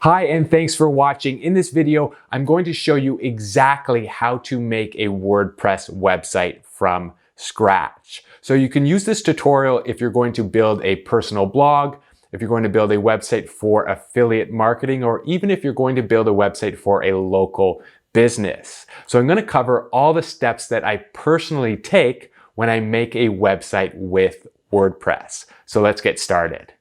Hi, and thanks for watching. In this video, I'm going to show you exactly how to make a WordPress website from scratch. So you can use this tutorial if you're going to build a personal blog, if you're going to build a website for affiliate marketing, or even if you're going to build a website for a local business. So I'm going to cover all the steps that I personally take when I make a website with WordPress. So let's get started.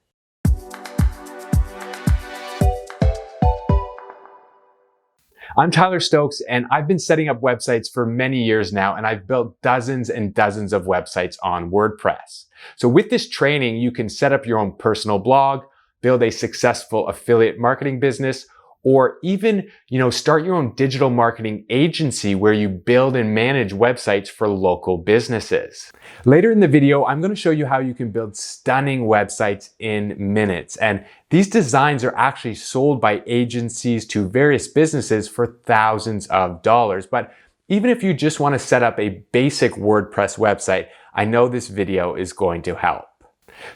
I'm Tyler Stokes, and I've been setting up websites for many years now, and I've built dozens and dozens of websites on WordPress. So with this training, you can set up your own personal blog, build a successful affiliate marketing business, or even, start your own digital marketing agency where you build and manage websites for local businesses. Later in the video, I'm going to show you how you can build stunning websites in minutes. And these designs are actually sold by agencies to various businesses for thousands of dollars. But even if you just want to set up a basic WordPress website, I know this video is going to help.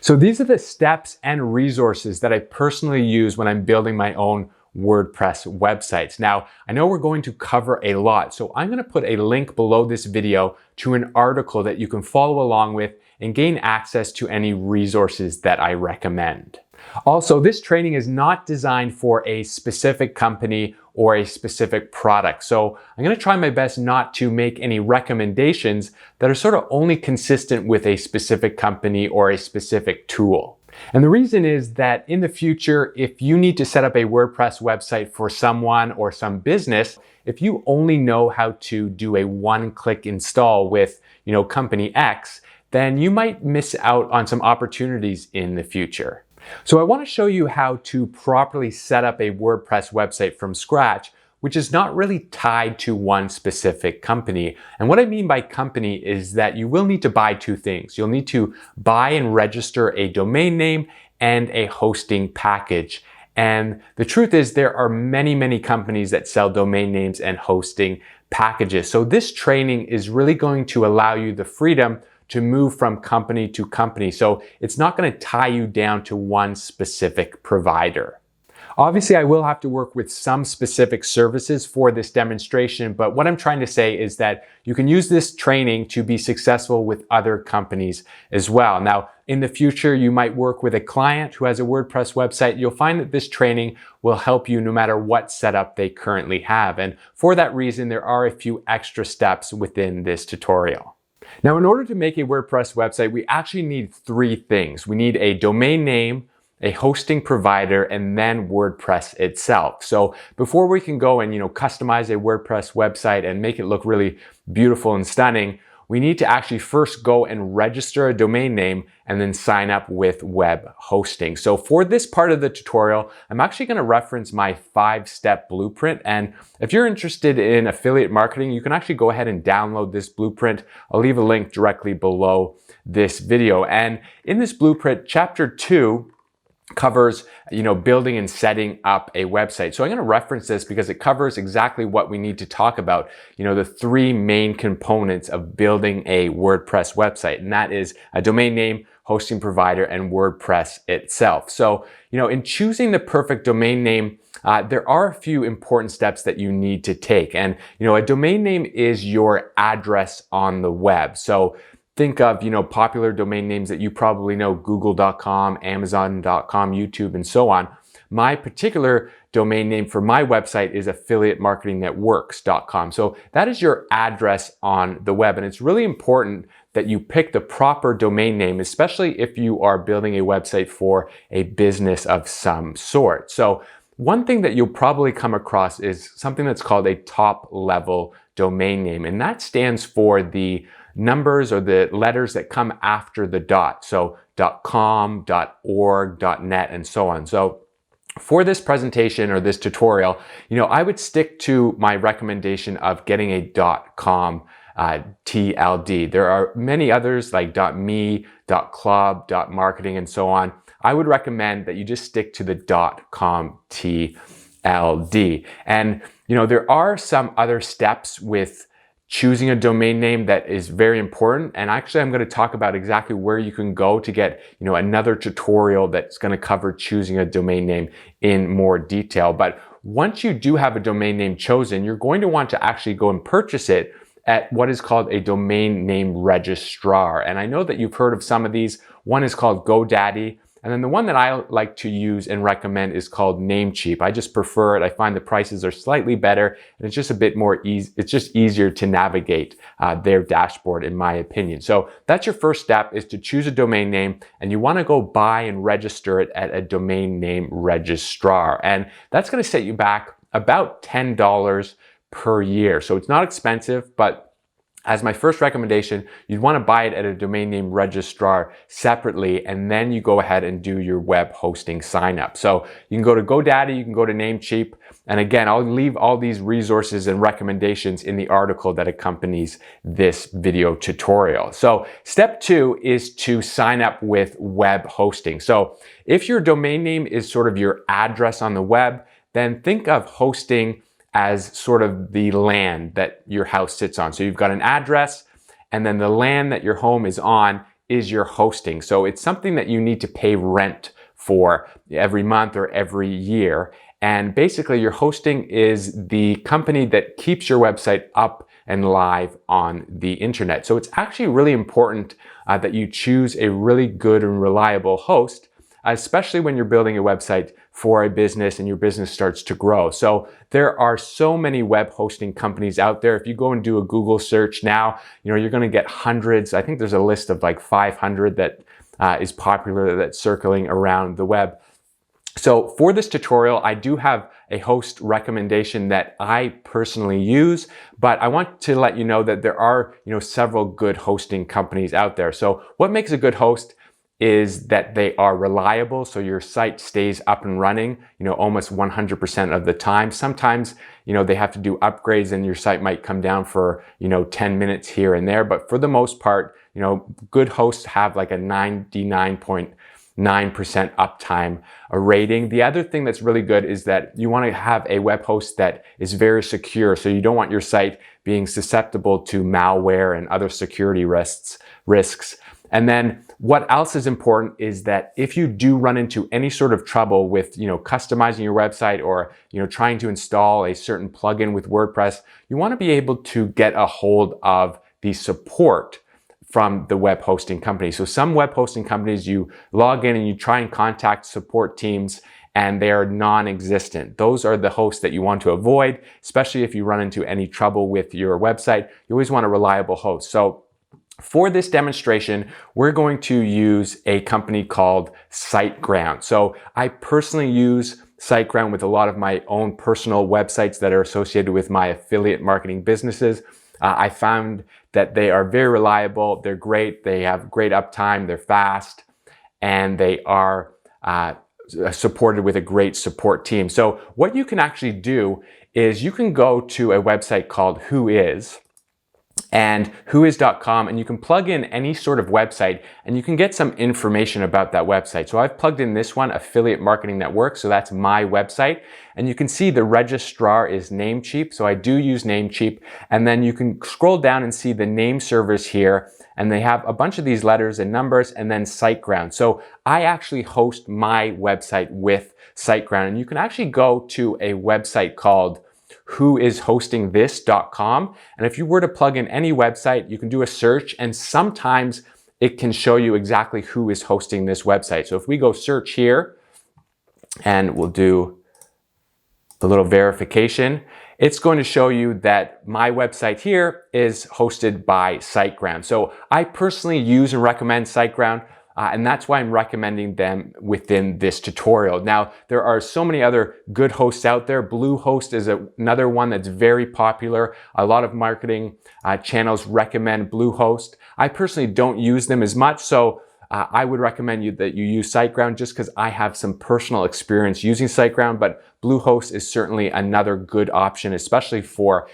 So these are the steps and resources that I personally use when I'm building my own WordPress websites. Now, I know we're going to cover a lot, so I'm going to put a link below this video to an article that you can follow along with and gain access to any resources that I recommend. Also, this training is not designed for a specific company or a specific product. So I'm going to try my best not to make any recommendations that are sort of only consistent with a specific company or a specific tool. And the reason is that in the future, if you need to set up a WordPress website for someone or some business, if you only know how to do a one-click install with, company X, then you might miss out on some opportunities in the future. So I want to show you how to properly set up a WordPress website from scratch, which is not really tied to one specific company. And what I mean by company is that you will need to buy two things. You'll need to buy and register a domain name and a hosting package. And the truth is there are many, many companies that sell domain names and hosting packages. So this training is really going to allow you the freedom to move from company to company. So it's not going to tie you down to one specific provider. Obviously, I will have to work with some specific services for this demonstration, but what I'm trying to say is that you can use this training to be successful with other companies as well. Now, in the future, you might work with a client who has a WordPress website. You'll find that this training will help you no matter what setup they currently have. And for that reason, there are a few extra steps within this tutorial. Now, in order to make a WordPress website, we actually need three things. We need a domain name, a hosting provider, and then WordPress itself. So before we can go and customize a WordPress website and make it look really beautiful and stunning, we need to actually first go and register a domain name and then sign up with web hosting. So for this part of the tutorial, I'm actually going to reference my 5-step blueprint. And if you're interested in affiliate marketing, you can actually go ahead and download this blueprint. I'll leave a link directly below this video. And in this blueprint, chapter 2 covers, building and setting up a website. So I'm going to reference this because it covers exactly what we need to talk about, the three main components of building a WordPress website, and that is a domain name, hosting provider, and WordPress itself. So, in choosing the perfect domain name, there are a few important steps that you need to take. And, a domain name is your address on the web. So think of, popular domain names that you probably know, google.com, amazon.com, YouTube, and so on. My particular domain name for my website is affiliatemarketingnetworks.com. So that is your address on the web. And it's really important that you pick the proper domain name, especially if you are building a website for a business of some sort. So one thing that you'll probably come across is something that's called a top-level domain name. And that stands for the numbers or the letters that come after the dot. So .com, .org, .net, and so on. So for this presentation or this tutorial, I would stick to my recommendation of getting a .com TLD. There are many others like .me, .club, .marketing, and so on. I would recommend that you just stick to the .com TLD. And, there are some other steps with choosing a domain name that is very important. And actually, I'm going to talk about exactly where you can go to get, another tutorial that's going to cover choosing a domain name in more detail. But once you do have a domain name chosen, you're going to want to actually go and purchase it at what is called a domain name registrar. And I know that you've heard of some of these. One is called GoDaddy. And then the one that I like to use and recommend is called Namecheap. I just prefer it. I find the prices are slightly better and it's just a bit more easy. It's just easier to navigate their dashboard, in my opinion. So that's your first step, is to choose a domain name, and you want to go buy and register it at a domain name registrar. And that's going to set you back about $10 per year. So it's not expensive, but as my first recommendation, you'd want to buy it at a domain name registrar separately, and then you go ahead and do your web hosting sign up. So you can go to GoDaddy, you can go to Namecheap, and again, I'll leave all these resources and recommendations in the article that accompanies this video tutorial. So step 2 is to sign up with web hosting. So if your domain name is sort of your address on the web, then think of hosting as sort of the land that your house sits on. So you've got an address, and then the land that your home is on is your hosting. So it's something that you need to pay rent for every month or every year. And basically your hosting is the company that keeps your website up and live on the internet. So it's actually really important that you choose a really good and reliable host, especially when you're building a website for a business and your business starts to grow. So there are so many web hosting companies out there. If you go and do a Google search now, you're going to get hundreds. I think there's a list of like 500 that is popular, that's circling around the web. So for this tutorial, I do have a host recommendation that I personally use, but I want to let you know that there are, several good hosting companies out there. So what makes a good host is that they are reliable, so your site stays up and running, almost 100% of the time. Sometimes, they have to do upgrades and your site might come down for, 10 minutes here and there. But for the most part, good hosts have like a 99.9% uptime rating. The other thing that's really good is that you want to have a web host that is very secure. So you don't want your site being susceptible to malware and other security risks. And then what else is important is that if you do run into any sort of trouble with, customizing your website or, trying to install a certain plugin with WordPress, you want to be able to get a hold of the support from the web hosting company. So some web hosting companies, you log in and you try and contact support teams and they are non-existent. Those are the hosts that you want to avoid, especially if you run into any trouble with your website. You always want a reliable host. So for this demonstration, we're going to use a company called SiteGround. So I personally use SiteGround with a lot of my own personal websites that are associated with my affiliate marketing businesses. I found that they are very reliable, they're great, they have great uptime, they're fast, and they are supported with a great support team. So what you can actually do is you can go to a website called Whois, and whois.com, and you can plug in any sort of website and you can get some information about that website. So I've plugged in this one, Affiliate Marketing Network, so that's my website, and you can see the registrar is Namecheap, so I do use Namecheap, and then you can scroll down and see the name servers here, and they have a bunch of these letters and numbers, and then SiteGround. So I actually host my website with SiteGround, and you can actually go to a website called whoishostingthis.com. And if you were to plug in any website, you can do a search, and sometimes it can show you exactly who is hosting this website. So if we go search here, and we'll do the little verification, it's going to show you that my website here is hosted by SiteGround. So I personally use and recommend SiteGround. And that's why I'm recommending them within this tutorial. Now, there are so many other good hosts out there. Bluehost is another one that's very popular. A lot of marketing channels recommend Bluehost. I personally don't use them as much, so I would recommend that you use SiteGround just because I have some personal experience using SiteGround, but Bluehost is certainly another good option, especially for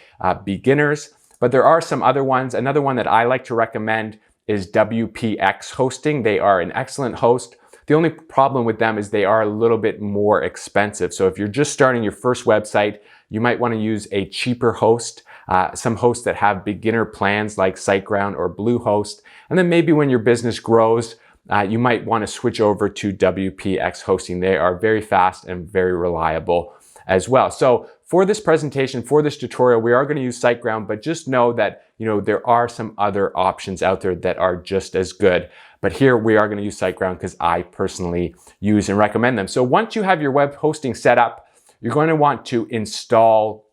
beginners. But there are some other ones. Another one that I like to recommend is WPX Hosting. They are an excellent host. The only problem with them is they are a little bit more expensive. So if you're just starting your first website, you might want to use a cheaper host, some hosts that have beginner plans like SiteGround or Bluehost. And then maybe when your business grows, you might want to switch over to WPX hosting. They are very fast and very reliable as well. So for this presentation, for this tutorial, we are going to use SiteGround, but just know that, there are some other options out there that are just as good. But here we are going to use SiteGround because I personally use and recommend them. So once you have your web hosting set up, you're going to want to install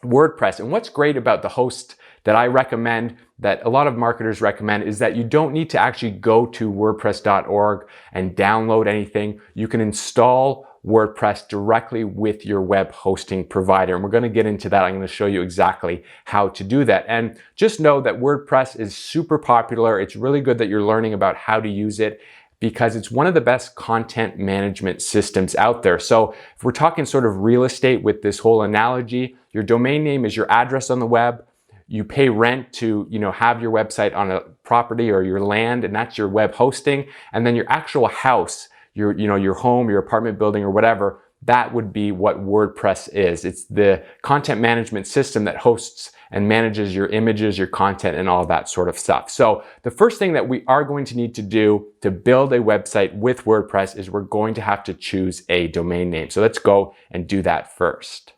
WordPress. And what's great about the host that I recommend, that a lot of marketers recommend, is that you don't need to actually go to WordPress.org and download anything. You can install WordPress directly with your web hosting provider. And we're going to get into that. I'm going to show you exactly how to do that. And just know that WordPress is super popular. It's really good that you're learning about how to use it, because it's one of the best content management systems out there. So if we're talking sort of real estate with this whole analogy, your domain name is your address on the web. You pay rent to, have your website on a property or your land, and that's your web hosting. And then your actual house, your home, your apartment building or whatever, that would be what WordPress is. It's the content management system that hosts and manages your images, your content, and all that sort of stuff. So the first thing that we are going to need to do to build a website with WordPress is we're going to have to choose a domain name. So let's go and do that first.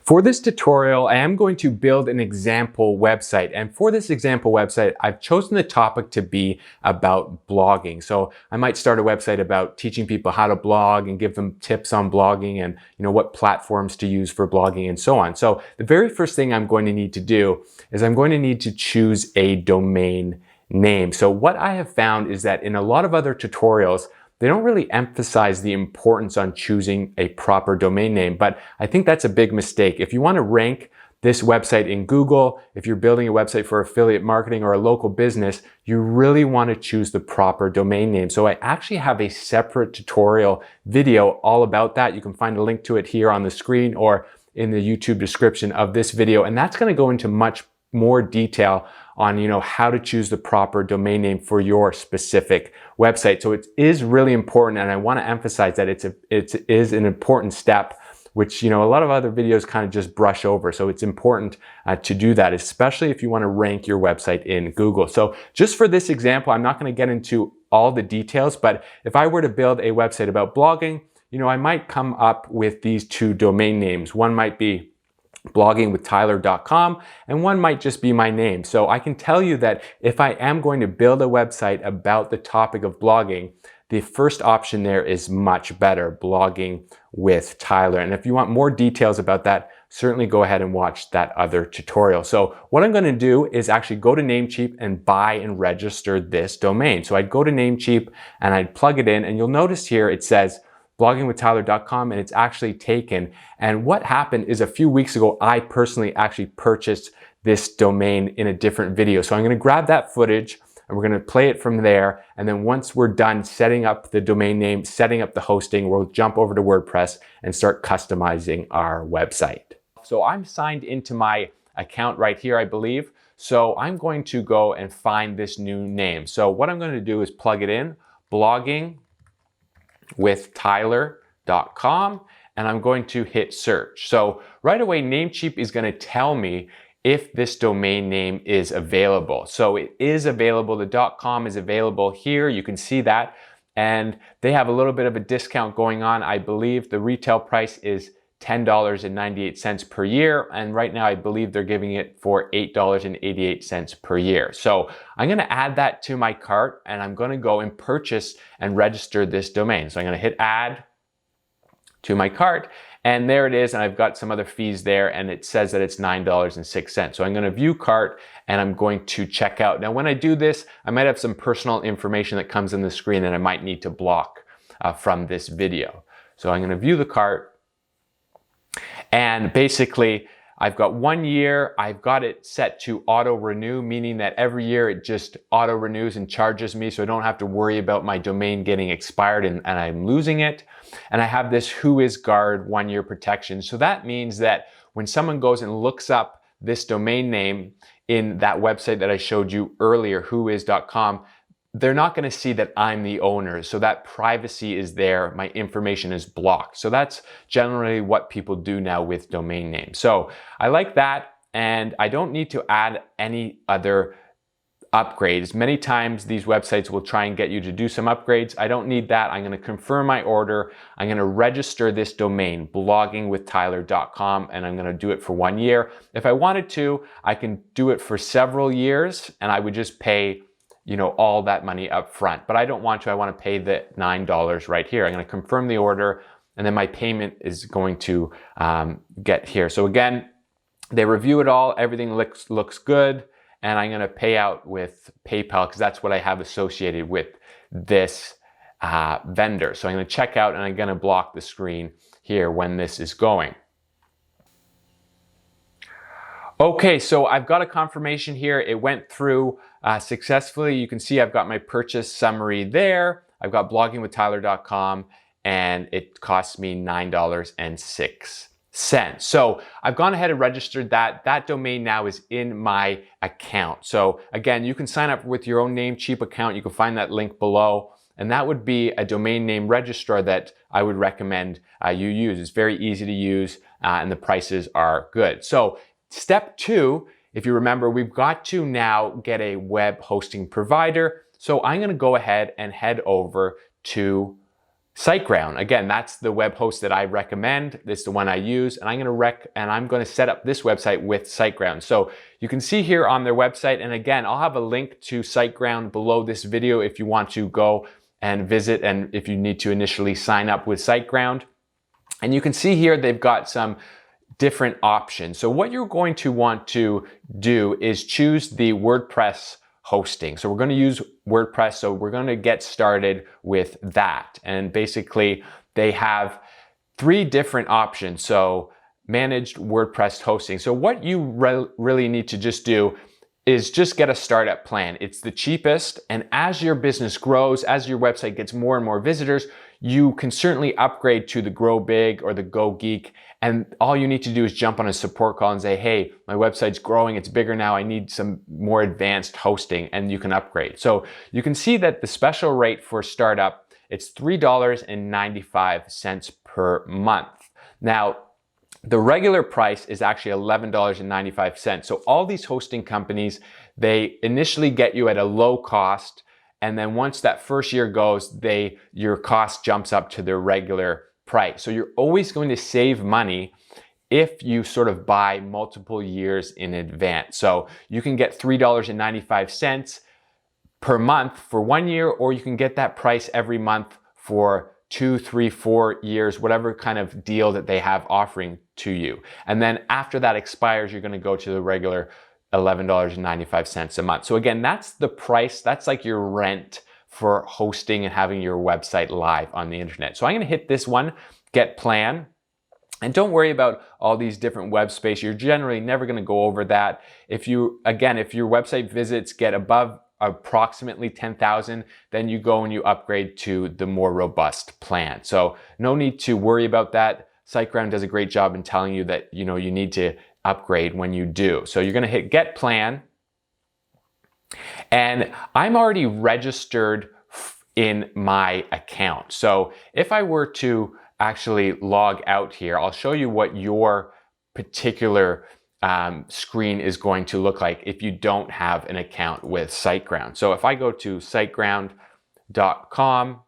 For this tutorial, I am going to build an example website. And for this example website, I've chosen the topic to be about blogging. So I might start a website about teaching people how to blog and give them tips on blogging and what platforms to use for blogging and so on. So the very first thing I'm going to need to do is I'm going to need to choose a domain name. So what I have found is that in a lot of other tutorials, they don't really emphasize the importance on choosing a proper domain name, but I think that's a big mistake. If you want to rank this website in Google, if you're building a website for affiliate marketing or a local business, you really want to choose the proper domain name. So I actually have a separate tutorial video all about that. You can find a link to it here on the screen or in the YouTube description of this video, and that's going to go into much more detail on how to choose the proper domain name for your specific website. So it is really important, and I want to emphasize that it is an important step, which a lot of other videos kind of just brush over. So it's important to do that, especially if you want to rank your website in Google. So just for this example, I'm not going to get into all the details, but if I were to build a website about blogging, I might come up with these two domain names. One might be bloggingwithtyler.com, and one might just be my name. So I can tell you that if I am going to build a website about the topic of blogging, the first option there is much better, Blogging with Tyler. And if you want more details about that, certainly go ahead and watch that other tutorial. So what I'm going to do is actually go to Namecheap and buy and register this domain. So I'd go to Namecheap and I'd plug it in, and you'll notice here it says bloggingwithtyler.com, and it's actually taken. And what happened is a few weeks ago, I personally actually purchased this domain in a different video. So I'm going to grab that footage and we're going to play it from there. And then once we're done setting up the domain name, setting up the hosting, we'll jump over to WordPress and start customizing our website. So I'm signed into my account right here, I believe. So I'm going to go and find this new name. So what I'm going to do is plug it in, bloggingwithtyler.com, and I'm going to hit search. So right away, Namecheap is going to tell me if this domain name is available. So it is available. The .com is available here. You can see that. And they have a little bit of a discount going on. I believe the retail price is $10.98 per year. And right now, I believe they're giving it for $8.88 per year. So I'm going to add that to my cart, and I'm going to go and purchase and register this domain. So I'm going to hit add to my cart, and there it is. And I've got some other fees there, and it says that it's $9.06. So I'm going to view cart, and I'm going to check out. Now, when I do this, I might have some personal information that comes in the screen that I might need to block from this video. So I'm going to view the cart. And basically, I've got 1 year. I've got it set to auto renew, meaning that every year it just auto renews and charges me, so I don't have to worry about my domain getting expired and I'm losing it. And I have this WhoisGuard 1 year protection. So that means that when someone goes and looks up this domain name in that website that I showed you earlier, whois.com, they're not going to see that I'm the owner. So that privacy is there. My information is blocked. So that's generally what people do now with domain names. So I like that. And I don't need to add any other upgrades. Many times these websites will try and get you to do some upgrades. I don't need that. I'm going to confirm my order. I'm going to register this domain, bloggingwithtyler.com, and I'm going to do it for 1 year. If I wanted to, I can do it for several years, and I would just pay, all that money up front. But I don't want to. I want to pay the $9 right here. I'm going to confirm the order, and then my payment is going to get here. So again, they review it all. Everything looks good. And I'm going to pay out with PayPal because that's what I have associated with this vendor. So I'm going to check out and I'm going to block the screen here when this is going. Okay, so I've got a confirmation here. It went through successfully. You can see I've got my purchase summary there. I've got bloggingwithtyler.com and it cost me $9.06. So I've gone ahead and registered that. That domain now is in my account. So again, you can sign up with your own Namecheap account. You can find that link below. And that would be a domain name registrar that I would recommend you use. It's very easy to use and the prices are good. So step 2, if you remember, we've got to now get a web hosting provider. So I'm going to go ahead and head over to SiteGround. Again, that's the web host that I recommend. This is the one I use, and I'm going to set up this website with SiteGround. So you can see here on their website, and again, I'll have a link to SiteGround below this video if you want to go and visit, and if you need to initially sign up with SiteGround. And you can see here they've got some different options. So what you're going to want to do is choose the WordPress hosting. So we're going to use WordPress. So we're going to get started with that. And basically they have 3 different options. So managed WordPress hosting. So what you really need to just do is just get a startup plan. It's the cheapest. And as your business grows, as your website gets more and more visitors, you can certainly upgrade to the Grow Big or the Go Geek. And all you need to do is jump on a support call and say, hey, my website's growing, it's bigger now, I need some more advanced hosting, and you can upgrade. So you can see that the special rate for startup, it's $3.95 per month. Now, the regular price is actually $11.95. So all these hosting companies, they initially get you at a low cost, and then once that first year goes, your cost jumps up to their regular price. So you're always going to save money if you sort of buy multiple years in advance. So you can get $3.95 per month for 1 year, or you can get that price every month for 2, 3, 4 years, whatever kind of deal that they have offering to you. And then after that expires, you're going to go to the regular $11.95 a month. So again, that's the price. That's like your rent for hosting and having your website live on the internet. So I'm going to hit this one, Get Plan. And don't worry about all these different web space. You're generally never going to go over that. If your website visits get above approximately 10,000, then you go and you upgrade to the more robust plan. So no need to worry about that. SiteGround does a great job in telling you that you need to upgrade when you do. So you're going to hit Get Plan. And I'm already registered in my account. So if I were to actually log out here, I'll show you what your particular screen is going to look like if you don't have an account with SiteGround. So if I go to siteground.com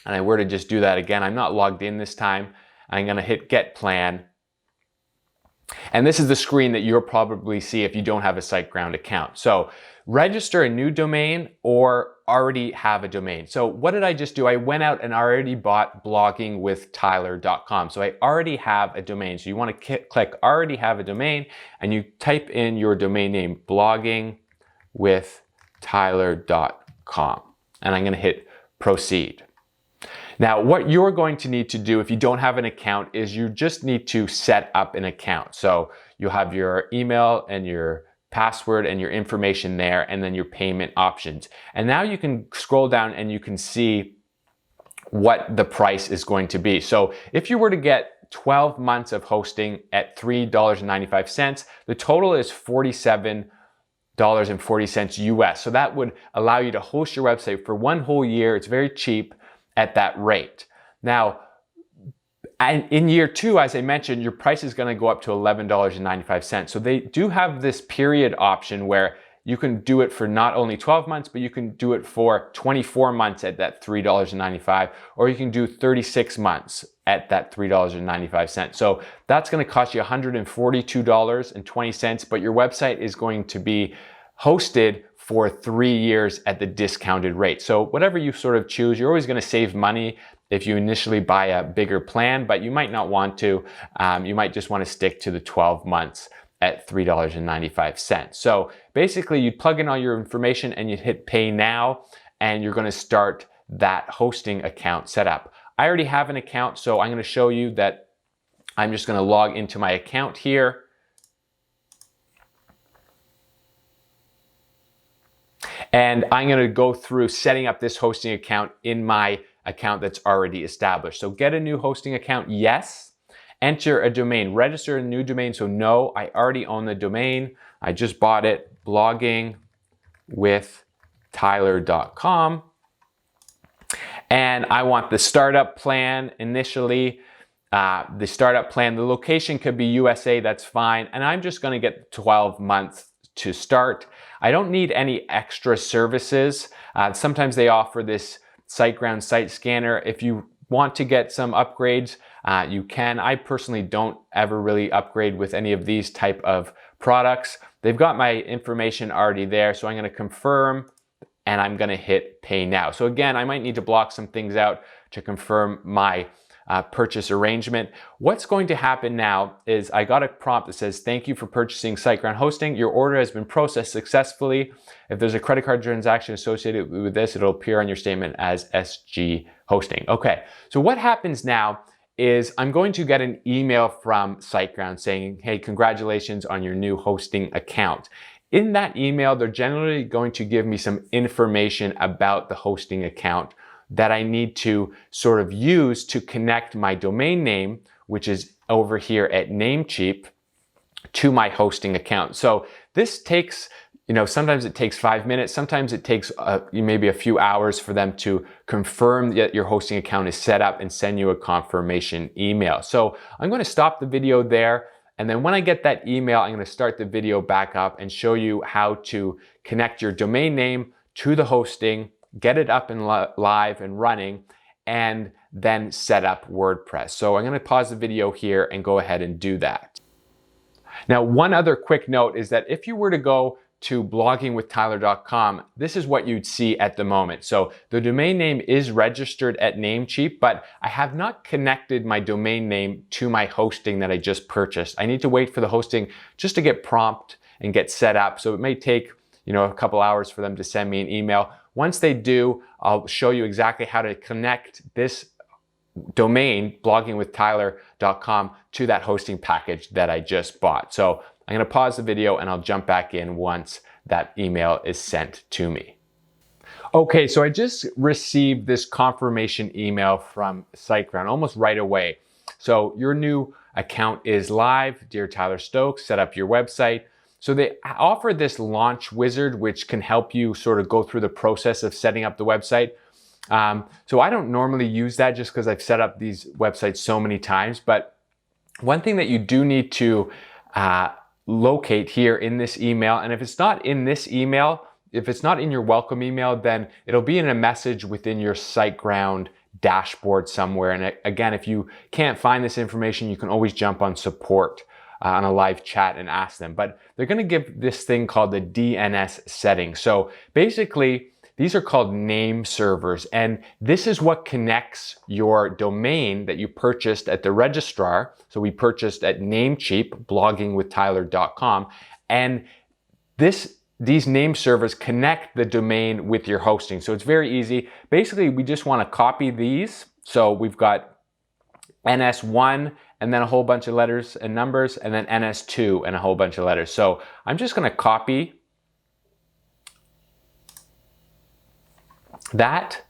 and I were to just do that again, I'm not logged in this time. I'm going to hit Get Plan. And this is the screen that you'll probably see if you don't have a SiteGround account. So register a new domain or already have a domain. So what did I just do? I went out and already bought bloggingwithtyler.com. So I already have a domain. So you want to click already have a domain and you type in your domain name, bloggingwithtyler.com. And I'm going to hit proceed. Now, what you're going to need to do if you don't have an account is you just need to set up an account. So you'll have your email and your password and your information there, and then your payment options. And now you can scroll down and you can see what the price is going to be. So if you were to get 12 months of hosting at $3.95, the total is $47 $3.40 US. So that would allow you to host your website for 1 whole year. It's very cheap at that rate. Now, and in year 2, as I mentioned, your price is going to go up to $11.95. So they do have this period option where you can do it for not only 12 months, but you can do it for 24 months at that $3.95, or you can do 36 months at that $3.95. So that's going to cost you $142.20, but your website is going to be hosted for 3 years at the discounted rate. So whatever you sort of choose, you're always going to save money if you initially buy a bigger plan, but you might not want to. You might just want to stick to the 12 months at $3.95. So basically you'd plug in all your information and you'd hit pay now, and you're going to start that hosting account setup. I already have an account, so I'm going to show you that. I'm just going to log into my account here. And I'm going to go through setting up this hosting account in my account that's already established. So get a new hosting account, yes. Enter a domain, register a new domain. So no, I already own the domain. I just bought it, bloggingwithtyler.com. And I want the startup plan initially. The startup plan, the location could be USA, that's fine. And I'm just going to get 12 months to start. I don't need any extra services. Sometimes they offer this SiteGround site scanner. If you want to get some upgrades, you can. I personally don't ever really upgrade with any of these type of products. They've got my information already there, so I'm going to confirm and I'm going to hit pay now. So again, I might need to block some things out to confirm my purchase arrangement. What's going to happen now is I got a prompt that says, thank you for purchasing SiteGround hosting. Your order has been processed successfully. If there's a credit card transaction associated with this, it'll appear on your statement as SG hosting. Okay, so what happens now is I'm going to get an email from SiteGround saying, hey, congratulations on your new hosting account. In that email, they're generally going to give me some information about the hosting account that I need to sort of use to connect my domain name, which is over here at Namecheap, to my hosting account. So this takes, sometimes it takes 5 minutes, sometimes it takes maybe a few hours for them to confirm that your hosting account is set up and send you a confirmation email. So I'm going to stop the video there. And then when I get that email, I'm going to start the video back up and show you how to connect your domain name to the hosting, get it up and live and running, and then set up WordPress. So I'm going to pause the video here and go ahead and do that. Now, one other quick note is that if you were to go to bloggingwithtyler.com, this is what you'd see at the moment. So the domain name is registered at Namecheap, but I have not connected my domain name to my hosting that I just purchased. I need to wait for the hosting just to get prompt and get set up. So it may take, a couple hours for them to send me an email. Once they do, I'll show you exactly how to connect this domain, bloggingwithtyler.com, to that hosting package that I just bought. So I'm going to pause the video and I'll jump back in once that email is sent to me. Okay, so I just received this confirmation email from SiteGround almost right away. So your new account is live. Dear Tyler Stokes, set up your website. So they offer this launch wizard, which can help you sort of go through the process of setting up the website. So I don't normally use that just because I've set up these websites so many times. But one thing that you do need to locate here in this email, and if it's not in this email, if it's not in your welcome email, then it'll be in a message within your SiteGround dashboard somewhere. And again, if you can't find this information, you can always jump on support on a live chat and ask them. But they're going to give this thing called the DNS setting. So basically, these are called name servers, and this is what connects your domain that you purchased at the registrar. So we purchased at Namecheap, bloggingwithtyler.com, and these name servers connect the domain with your hosting. So it's very easy. Basically, we just want to copy these. So we've got NS1 and then a whole bunch of letters and numbers, and then NS2 and a whole bunch of letters. So I'm just going to copy that,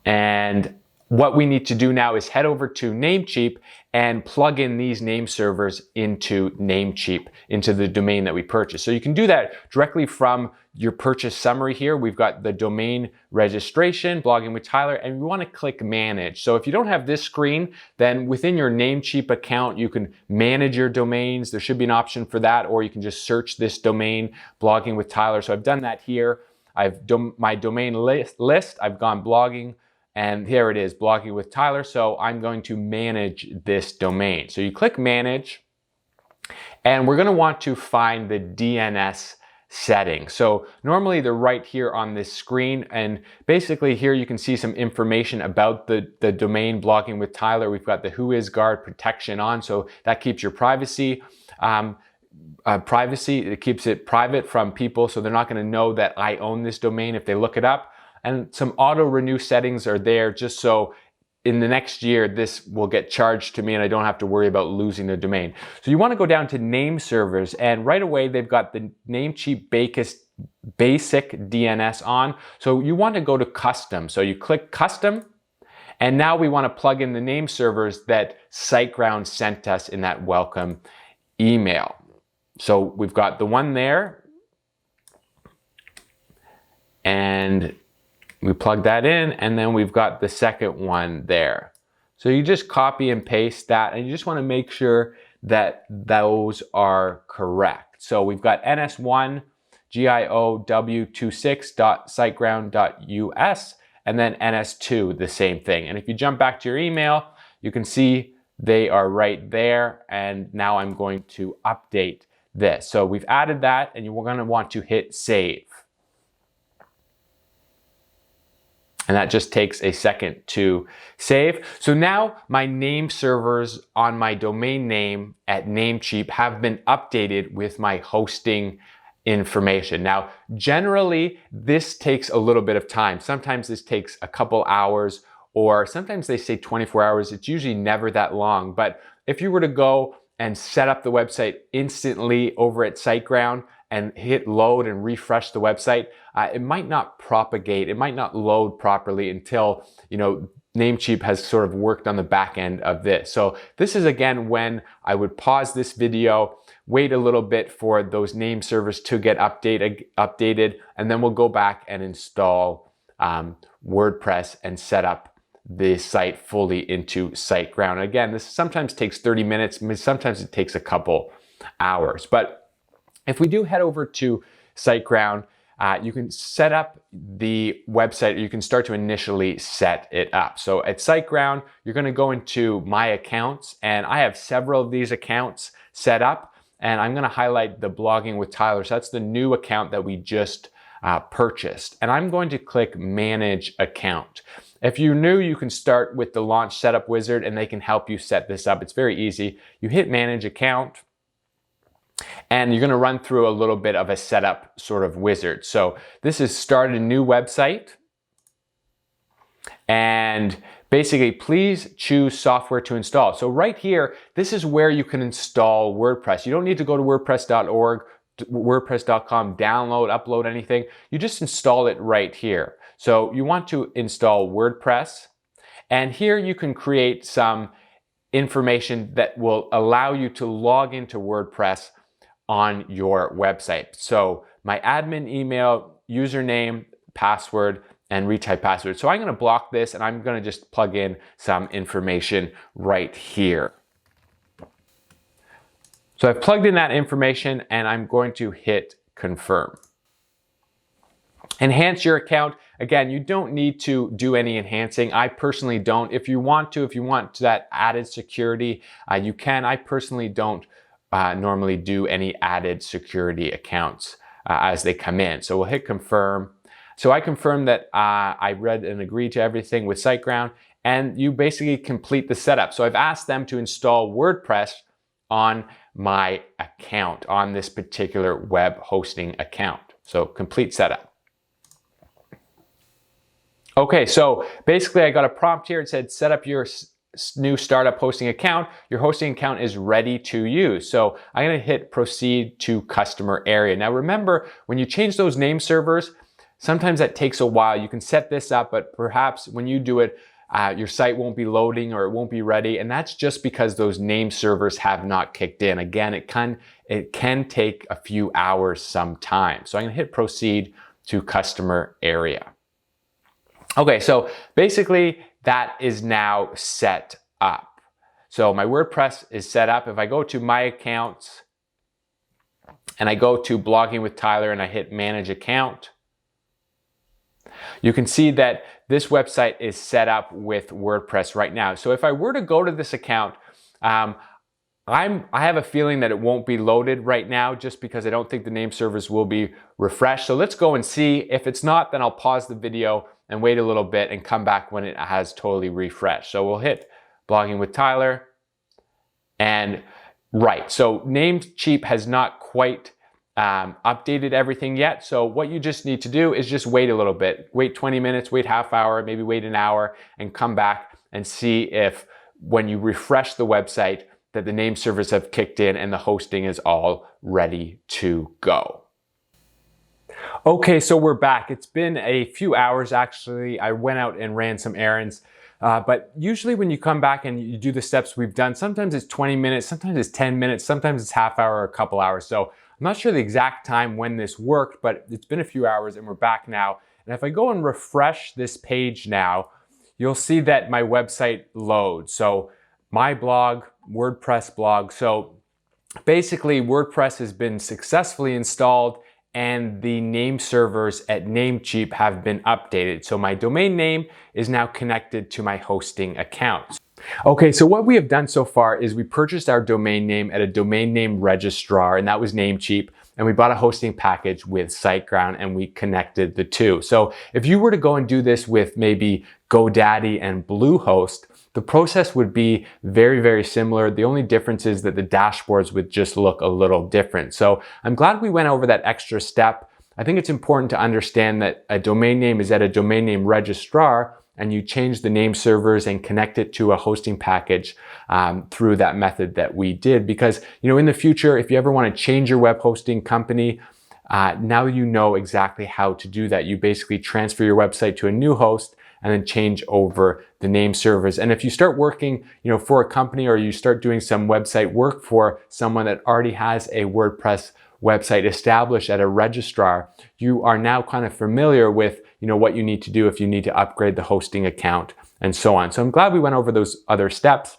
and what we need to do now is head over to Namecheap and plug in these name servers into Namecheap, into the domain that we purchased. So you can do that directly from your purchase summary here. We've got the domain registration, blogging with Tyler, and we want to click manage. So if you don't have this screen, then within your Namecheap account, you can manage your domains. There should be an option for that, or you can just search this domain, blogging with Tyler. So I've done that here. I've my domain list. I've gone blogging. And here it is, blogging with Tyler. So I'm going to manage this domain. So you click manage, and we're going to want to find the DNS setting. So normally they're right here on this screen. And basically here you can see some information about the domain blogging with Tyler. We've got the WhoIsGuard protection on. So that keeps your privacy. It keeps it private from people. So they're not going to know that I own this domain if they look it up. And some auto renew settings are there just so in the next year, this will get charged to me and I don't have to worry about losing the domain. So you want to go down to name servers, and right away they've got the Namecheap basic DNS on. So you want to go to custom. So you click custom, and now we want to plug in the name servers that SiteGround sent us in that welcome email. So we've got the one there, and we plug that in, and then we've got the second one there. So you just copy and paste that, and you just want to make sure that those are correct. So we've got ns1 giow26.siteground.us, and then ns2, the same thing. And if you jump back to your email, you can see they are right there. And now I'm going to update this. So we've added that, and you're going to want to hit save. And that just takes a second to save. So now my name servers on my domain name at Namecheap have been updated with my hosting information. Now, generally, this takes a little bit of time. Sometimes this takes a couple hours, or sometimes they say 24 hours. It's usually never that long. But if you were to go and set up the website instantly over at SiteGround and hit load and refresh the website, it might not propagate, it might not load properly until, Namecheap has sort of worked on the back end of this. So this is again when I would pause this video, wait a little bit for those name servers to get updated, and then we'll go back and install WordPress and set up the site fully into SiteGround. Again, this sometimes takes 30 minutes, sometimes it takes a couple hours. But if we do head over to SiteGround, you can set up the website, or you can start to initially set it up. So at SiteGround, you're going to go into My Accounts, and I have several of these accounts set up, and I'm going to highlight the Blogging with Tyler. So that's the new account that we just purchased. And I'm going to click Manage Account. If you're new, you can start with the Launch Setup Wizard, and they can help you set this up. It's very easy. You hit Manage Account, and you're going to run through a little bit of a setup sort of wizard. So this is start a new website. And basically, please choose software to install. So right here, this is where you can install WordPress. You don't need to go to WordPress.org, WordPress.com, download, upload anything. You just install it right here. So you want to install WordPress. And here you can create some information that will allow you to log into WordPress on your website. So my admin email, username, password, and retype password. So I'm going to block this, and I'm going to just plug in some information right here. So I've plugged in that information, and I'm going to hit confirm. Enhance your account. Again, you don't need to do any enhancing. I personally don't. If you want that added security, you can. I personally don't normally do any added security accounts as they come in. So we'll hit confirm. So I confirm that I read and agreed to everything with SiteGround, and you basically complete the setup. So I've asked them to install WordPress on my account, on this particular web hosting account. So complete setup. Okay, so basically I got a prompt here. It said set up your new startup hosting account. Your hosting account is ready to use. So I'm going to hit proceed to customer area. Now remember, when you change those name servers, sometimes that takes a while. You can set this up, but perhaps when you do it, your site won't be loading or it won't be ready, and that's just because those name servers have not kicked in. Again, it can take a few hours sometimes. So I'm gonna hit proceed to customer area. Okay, so basically that is now set up. So my WordPress is set up. If I go to my accounts and I go to blogging with Tyler and I hit manage account, you can see that this website is set up with WordPress right now. So if I were to go to this account, I have a feeling that it won't be loaded right now just because I don't think the name servers will be refreshed. So let's go and see. If it's not, then I'll pause the video and wait a little bit and come back when it has totally refreshed. So we'll hit blogging with Tyler. And right, so Namecheap has not quite updated everything yet. So what you just need to do is just wait a little bit. Wait 20 minutes, wait half hour, maybe wait an hour, and come back and see if when you refresh the website that the name servers have kicked in and the hosting is all ready to go. Okay, so we're back. It's been a few hours actually. I went out and ran some errands. But usually when you come back and you do the steps we've done, sometimes it's 20 minutes, sometimes it's 10 minutes, sometimes it's half hour or a couple hours. So I'm not sure the exact time when this worked, but it's been a few hours and we're back now. And if I go and refresh this page now, you'll see that my website loads. So my blog, WordPress blog. So basically WordPress has been successfully installed and the name servers at Namecheap have been updated. So my domain name is now connected to my hosting account. Okay, so what we have done so far is we purchased our domain name at a domain name registrar, and that was Namecheap, and we bought a hosting package with SiteGround and we connected the two. So if you were to go and do this with maybe GoDaddy and Bluehost, the process would be very, very similar. The only difference is that the dashboards would just look a little different. So I'm glad we went over that extra step. I think it's important to understand that a domain name is at a domain name registrar, and you change the name servers and connect it to a hosting package through that method that we did. Because, you know, in the future, if you ever want to change your web hosting company, now you know exactly how to do that. You basically transfer your website to a new host and then change over the name servers. And if you start working, you know, for a company, or you start doing some website work for someone that already has a WordPress website established at a registrar, you are now kind of familiar with, you know, what you need to do if you need to upgrade the hosting account and so on. So I'm glad we went over those other steps.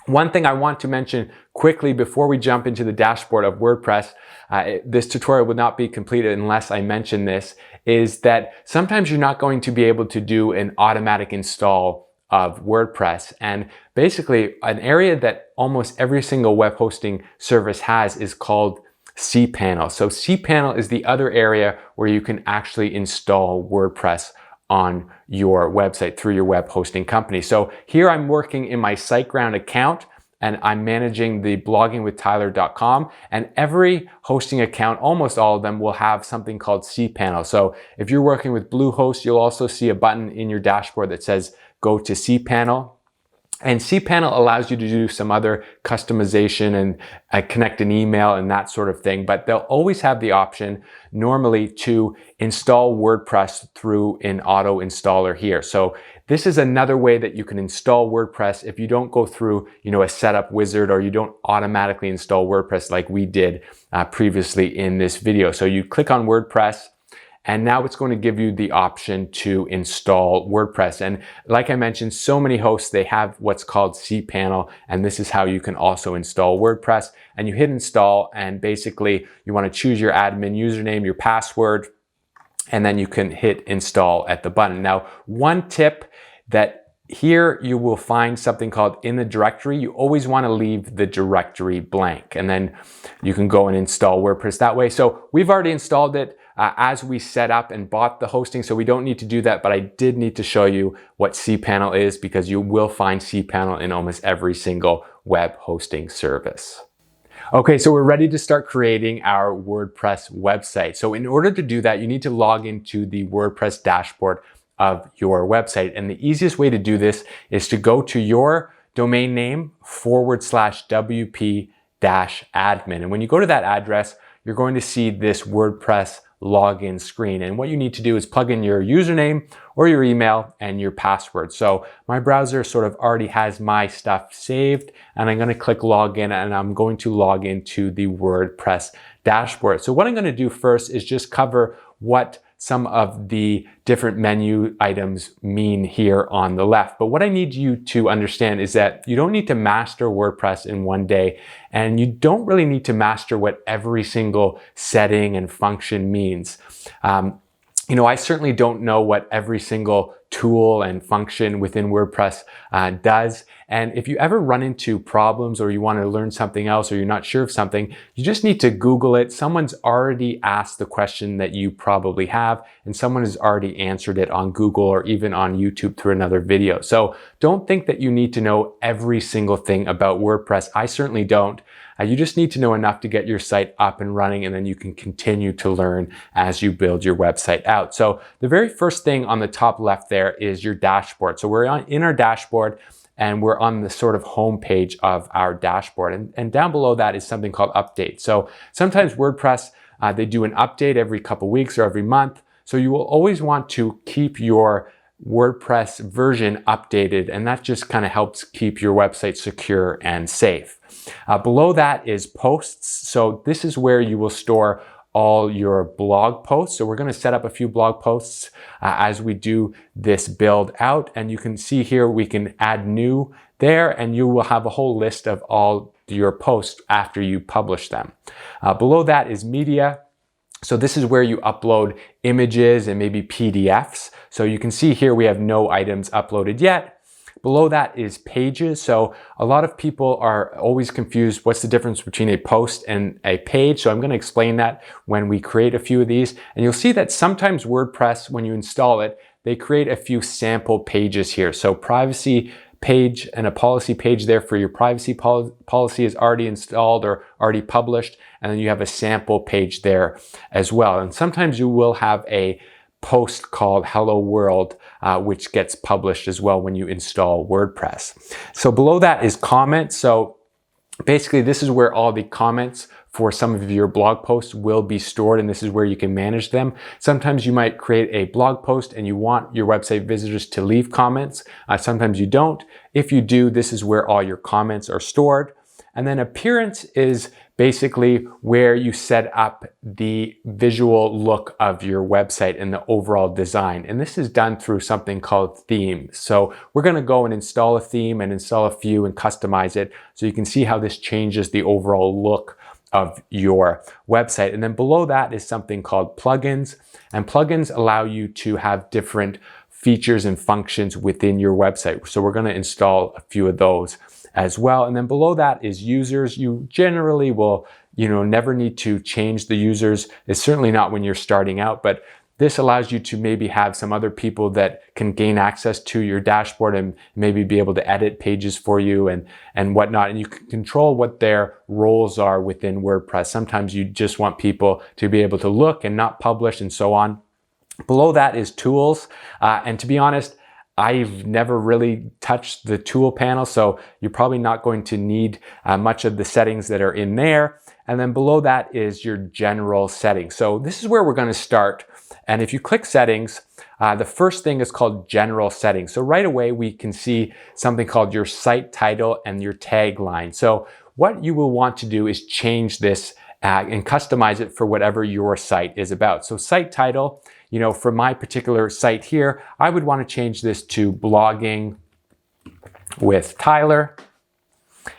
One thing I want to mention quickly before we jump into the dashboard of WordPress, this tutorial would not be completed unless I mention this, is that sometimes you're not going to be able to do an automatic install of WordPress. And basically an area that almost every single web hosting service has is called cPanel. So cPanel is the other area where you can actually install WordPress on your website through your web hosting company. So here I'm working in my SiteGround account and I'm managing the bloggingwithtyler.com, and every hosting account, almost all of them, will have something called cPanel. So if you're working with Bluehost, you'll also see a button in your dashboard that says go to cPanel. And cPanel allows you to do some other customization and connect an email and that sort of thing, but they'll always have the option normally to install WordPress through an auto installer here. So this is another way that you can install WordPress if you don't go through, you know, a setup wizard, or you don't automatically install WordPress like we did previously in this video. So you click on WordPress, and now it's going to give you the option to install WordPress. And like I mentioned, so many hosts, they have what's called cPanel, and this is how you can also install WordPress. And you hit install, and basically you want to choose your admin username, your password, and then you can hit install at the button. Now, one tip that here you will find something called in the directory. You always want to leave the directory blank, and then you can go and install WordPress that way. So we've already installed it as we set up and bought the hosting, so we don't need to do that, but I did need to show you what cPanel is, because you will find cPanel in almost every single web hosting service. Okay, so we're ready to start creating our WordPress website. So in order to do that, you need to log into the WordPress dashboard of your website. And the easiest way to do this is to go to your domain name /WP-admin. And when you go to that address, you're going to see this WordPress login screen. And what you need to do is plug in your username or your email and your password. So my browser sort of already has my stuff saved, and I'm going to click login, and I'm going to log into the WordPress dashboard. So what I'm going to do first is just cover what some of the different menu items mean here on the left. But what I need you to understand is that you don't need to master WordPress in one day, and you don't really need to master what every single setting and function means. I certainly don't know what every single tool and function within WordPress does. And if you ever run into problems, or you want to learn something else, or you're not sure of something, you just need to Google it. Someone's already asked the question that you probably have, and someone has already answered it on Google or even on YouTube through another video. So don't think that you need to know every single thing about WordPress. I certainly don't. You just need to know enough to get your site up and running, and then you can continue to learn as you build your website out. So the very first thing on the top left there is your dashboard. So we're in our dashboard, and we're on the sort of home page of our dashboard. And down below that is something called update. So sometimes WordPress, they do an update every couple weeks or every month. So you will always want to keep your WordPress version updated, and that just kind of helps keep your website secure and safe. Below that is posts. So this is where you will store all your blog posts. So we're going to set up a few blog posts as we do this build out. And you can see here we can add new there, and you will have a whole list of all your posts after you publish them. Below that is media. So this is where you upload images and maybe PDFs. So you can see here we have no items uploaded yet. Below that is pages. So a lot of people are always confused. What's the difference between a post and a page? So I'm going to explain that when we create a few of these. And you'll see that sometimes WordPress, when you install it, they create a few sample pages here. So privacy page and a policy page there for your privacy policy is already installed or already published. And then you have a sample page there as well. And sometimes you will have a post called Hello World, which gets published as well when you install WordPress. So below that is comments. So basically this is where all the comments for some of your blog posts will be stored, and this is where you can manage them. Sometimes you might create a blog post and you want your website visitors to leave comments. Sometimes you don't. If you do, this is where all your comments are stored. And then appearance is basically where you set up the visual look of your website and the overall design. And this is done through something called themes. So we're going to go and install a theme and install a few and customize it, so you can see how this changes the overall look of your website. And then below that is something called plugins. And plugins allow you to have different features and functions within your website. So we're going to install a few of those as well. And then below that is users. You generally will, never need to change the users. It's certainly not when you're starting out, but this allows you to maybe have some other people that can gain access to your dashboard and maybe be able to edit pages for you and whatnot. And you can control what their roles are within WordPress. Sometimes you just want people to be able to look and not publish and so on. Below that is tools. And to be honest, I've never really touched the tool panel, so you're probably not going to need much of the settings that are in there. And then below that is your general settings. So this is where we're going to start. And if you click settings, the first thing is called general settings. So right away, we can see something called your site title and your tagline. So what you will want to do is change this and customize it for whatever your site is about. So site title, for my particular site here, I would want to change this to blogging with Tyler.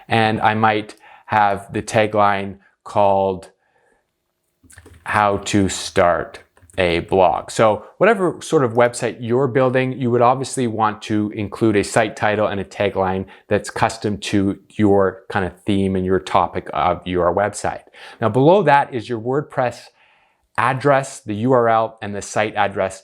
And I might have the tagline called how to start a blog. So whatever sort of website you're building, you would obviously want to include a site title and a tagline that's custom to your kind of theme and your topic of your website. Now below that is your WordPress address, the URL, and the site address.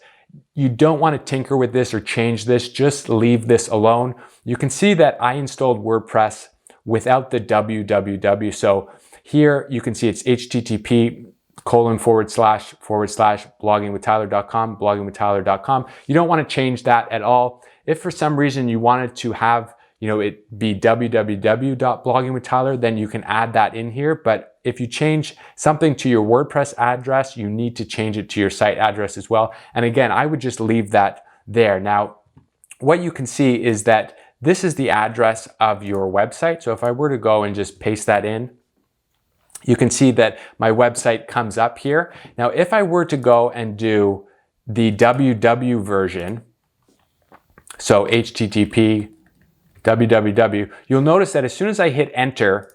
You don't want to tinker with this or change this, just leave this alone. You can see that I installed WordPress without the www. So here you can see it's http://bloggingwithtyler.com. You don't want to change that at all. If for some reason you wanted to have it be www.bloggingwithtyler, then you can add that in here. But if you change something to your WordPress address, you need to change it to your site address as well. And again, I would just leave that there. Now, what you can see is that this is the address of your website. So if I were to go and just paste that in, you can see that my website comes up here. Now, if I were to go and do the www version, so HTTP www, you'll notice that as soon as I hit enter,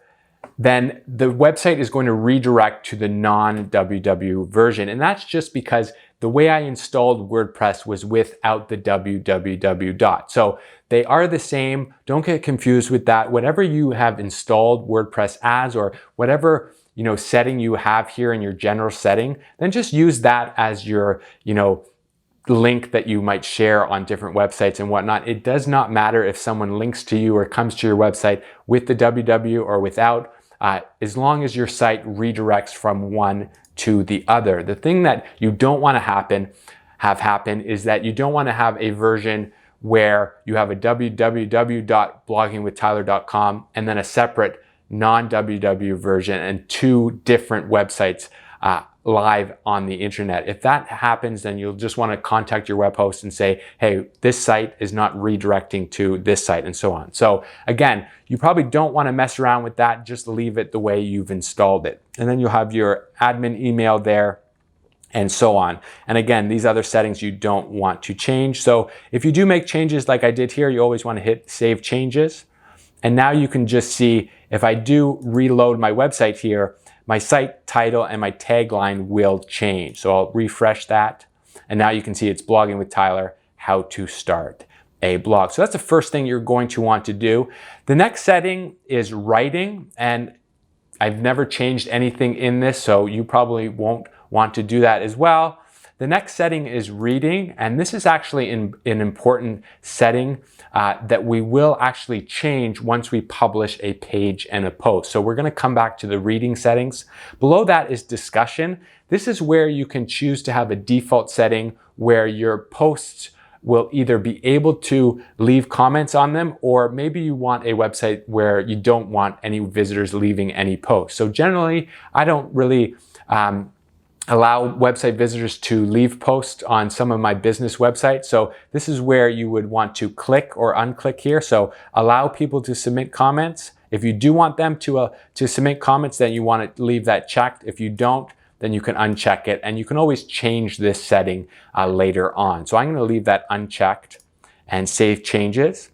then the website is going to redirect to the non-www version. And that's just because the way I installed WordPress was without the www dot. So they are the same. Don't get confused with that. Whatever you have installed WordPress as, or whatever setting you have here in your general setting, then just use that as your link that you might share on different websites and whatnot. It does not matter if someone links to you or comes to your website with the www or without, as long as your site redirects from one to the other. The thing that you don't want to have happen is that you don't want to have a version where you have a www.bloggingwithtyler.com and then a separate non-www version and two different websites live on the internet. If that happens, then you'll just want to contact your web host and say, hey, this site is not redirecting to this site, and so on. So again, you probably don't want to mess around with that. Just leave it the way you've installed it. And then you'll have your admin email there and so on. And again, these other settings you don't want to change. So if you do make changes like I did here, you always want to hit save changes. And now you can just see if I do reload my website here, my site title and my tagline will change. So I'll refresh that. And now you can see it's Blogging with Tyler, how to start a blog. So that's the first thing you're going to want to do. The next setting is writing. And I've never changed anything in this, so you probably won't want to do that as well. The next setting is reading, and this is actually an important setting that we will actually change once we publish a page and a post. So we're going to come back to the reading settings. Below that is discussion. This is where you can choose to have a default setting where your posts will either be able to leave comments on them, or maybe you want a website where you don't want any visitors leaving any posts. So generally, I don't really allow website visitors to leave posts on some of my business websites. So this is where you would want to click or unclick here. So allow people to submit comments. If you do want them to submit comments, then you want to leave that checked. If you don't, then you can uncheck it. And you can always change this setting later on. So I'm going to leave that unchecked and save changes.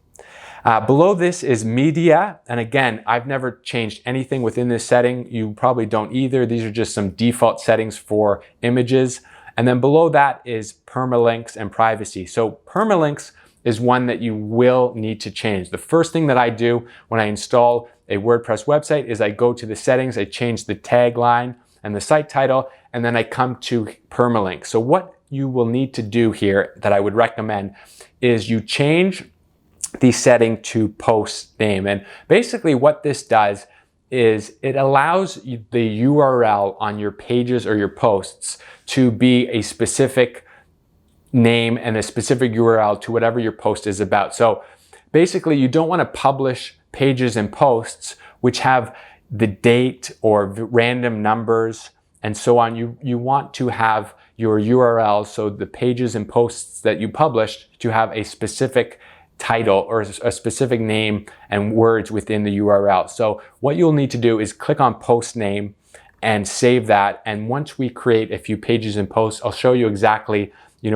Below this is media. And again, I've never changed anything within this setting. You probably don't either. These are just some default settings for images. And then below that is permalinks and privacy. So permalinks is one that you will need to change. The first thing that I do when I install a WordPress website is I go to the settings, I change the tagline and the site title, and then I come to permalinks. So what you will need to do here that I would recommend is you change the setting to post name. And basically what this does is it allows the URL on your pages or your posts to be a specific name and a specific URL to whatever your post is about. So basically you don't want to publish pages and posts which have the date or random numbers and so on. You want to have your URL, so the pages and posts that you published, to have a specific title or a specific name and words within the URL. So what you'll need to do is click on post name and save that. And once we create a few pages and posts, I'll show you exactly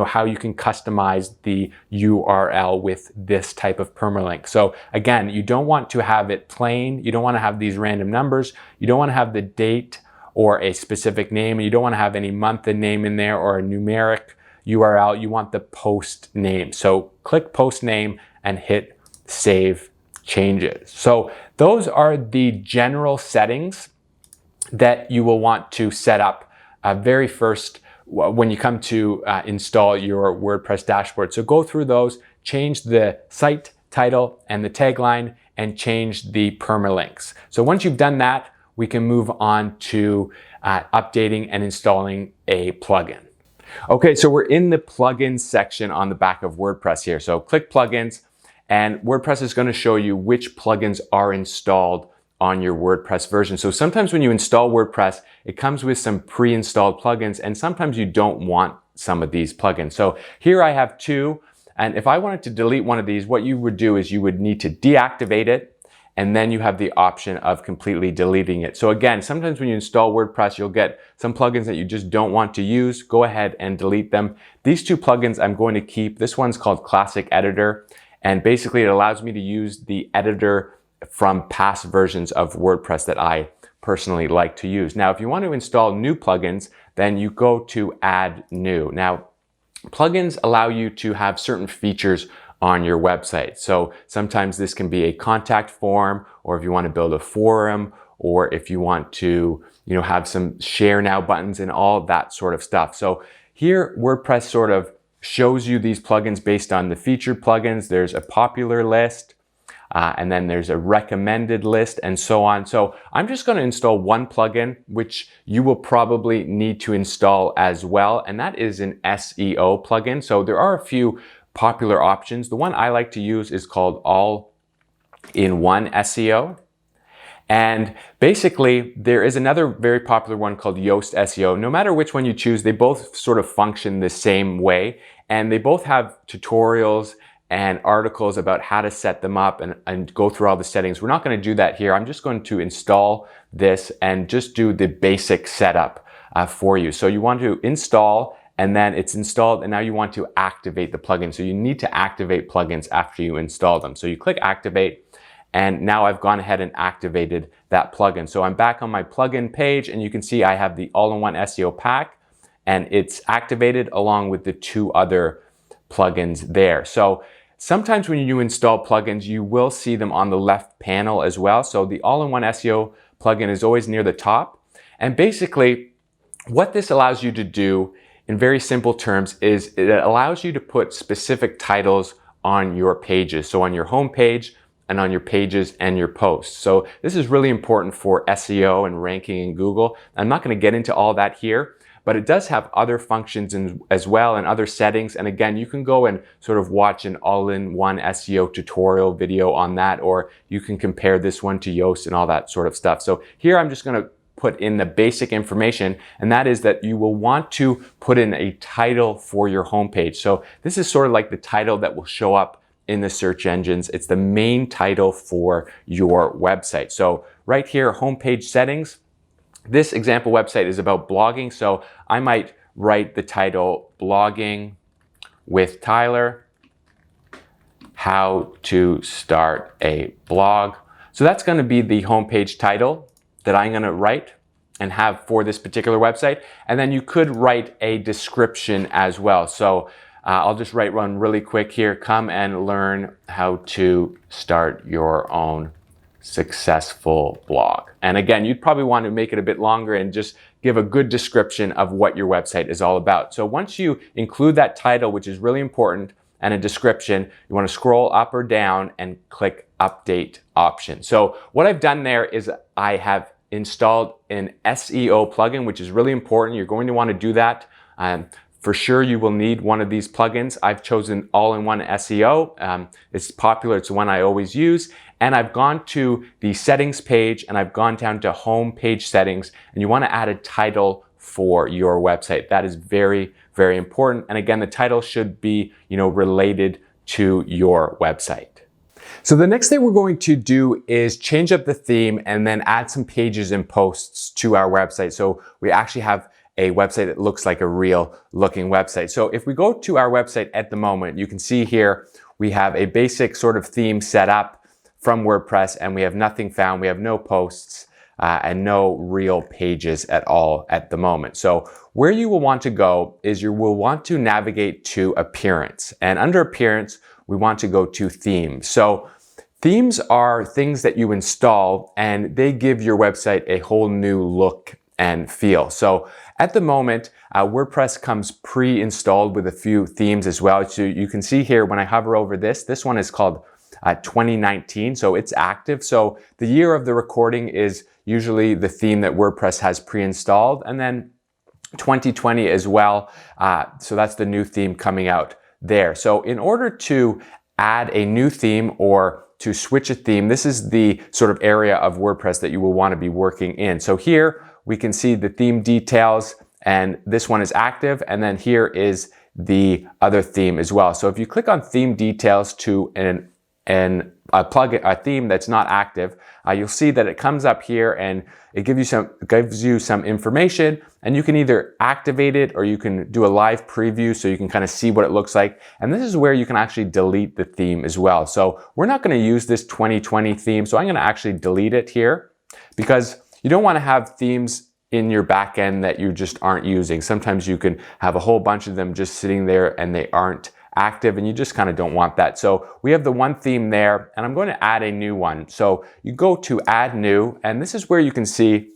how you can customize the URL with this type of permalink. So again, you don't want to have it plain. You don't want to have these random numbers. You don't want to have the date or a specific name. And you don't want to have any month and name in there or a numeric URL. You want the post name. So click post name and hit save changes. So those are the general settings that you will want to set up very first when you come to install your WordPress dashboard. So go through those, change the site title and the tagline, and change the permalinks. So once you've done that, we can move on to updating and installing a plugin. Okay, so we're in the plugins section on the back of WordPress here. So click plugins. and WordPress is going to show you which plugins are installed on your WordPress version. So sometimes when you install WordPress, it comes with some pre-installed plugins, and sometimes you don't want some of these plugins. So here I have two, and if I wanted to delete one of these, what you would do is you would need to deactivate it, and then you have the option of completely deleting it. So again, sometimes when you install WordPress, you'll get some plugins that you just don't want to use. Go ahead and delete them. These two plugins I'm going to keep. This one's called Classic Editor, and basically it allows me to use the editor from past versions of WordPress that I personally like to use. Now, if you want to install new plugins, then you go to Add New. Now, plugins allow you to have certain features on your website. So sometimes this can be a contact form, or if you want to build a forum, or if you want to, have some share now buttons and all that sort of stuff. So here WordPress sort of shows you these plugins based on the featured plugins. There's a popular list, and then there's a recommended list, and so on. So I'm just going to install one plugin, which you will probably need to install as well, and that is an SEO plugin. So there are a few popular options. The one I like to use is called All-in-One SEO. And basically, there is another very popular one called Yoast SEO. No matter which one you choose, they both sort of function the same way, and they both have tutorials and articles about how to set them up and go through all the settings. We're not going to do that here. I'm just going to install this and just do the basic setup for you. So you want to install, and then it's installed, and now you want to activate the plugin. So you need to activate plugins after you install them. So you click activate, and now I've gone ahead and activated that plugin. So I'm back on my plugin page, and you can see I have the all-in-one SEO pack, and it's activated along with the two other plugins there. So sometimes when you install plugins, you will see them on the left panel as well. So the all-in-one SEO plugin is always near the top. And basically, what this allows you to do in very simple terms is it allows you to put specific titles on your pages. So on your home page and on your pages and your posts. So this is really important for SEO and ranking in Google. I'm not going to get into all that here, but it does have other functions as well, and other settings. And again, you can go and sort of watch an all-in-one SEO tutorial video on that, or you can compare this one to Yoast and all that sort of stuff. So here I'm just going to put in the basic information, and that is that you will want to put in a title for your homepage. So this is sort of like the title that will show up in the search engines. It's the main title for your website. So right here, homepage settings. This example website is about blogging, so I might write the title, Blogging with Tyler, How to Start a Blog. So that's going to be the homepage title that I'm going to write and have for this particular website. And then you could write a description as well. So I'll just write one really quick here. Come and learn how to start your own successful blog. And again, you'd probably want to make it a bit longer and just give a good description of what your website is all about. So once you include that title, which is really important, and a description, you want to scroll up or down and click Update option. So what I've done there is I have installed an SEO plugin, which is really important. You're going to want to do that. For sure, you will need one of these plugins. I've chosen All-in-One SEO. It's popular. It's the one I always use. And I've gone to the settings page, and I've gone down to home page settings, and you want to add a title for your website. That is very, very important. And again, the title should be, related to your website. So the next thing we're going to do is change up the theme and then add some pages and posts to our website. So we actually have a website that looks like a real looking website. So if we go to our website at the moment, you can see here we have a basic sort of theme set up from WordPress, and we have nothing found. We have no posts and no real pages at all at the moment. So where you will want to go is you will want to navigate to Appearance. And under Appearance, we want to go to Themes. So themes are things that you install, and they give your website a whole new look and feel. So at the moment, WordPress comes pre-installed with a few themes as well. So you can see here when I hover over this one is called 2019, so it's active. So the year of the recording is usually the theme that WordPress has pre-installed, and then 2020 as well. So that's the new theme coming out there. So in order to add a new theme or to switch a theme, this is the sort of area of WordPress that you will want to be working in. So here we can see the theme details, and this one is active, and then here is the other theme as well. So if you click on theme details to a theme that's not active, you'll see that it comes up here and it gives you some information, and you can either activate it or you can do a live preview so you can kind of see what it looks like. And this is where you can actually delete the theme as well. So we're not going to use this 2020 theme, so I'm going to actually delete it here, because you don't want to have themes in your backend that you just aren't using. Sometimes you can have a whole bunch of them just sitting there and they aren't active, and you just kind of don't want that. So we have the one theme there, and I'm going to add a new one. So you go to add new, and this is where you can see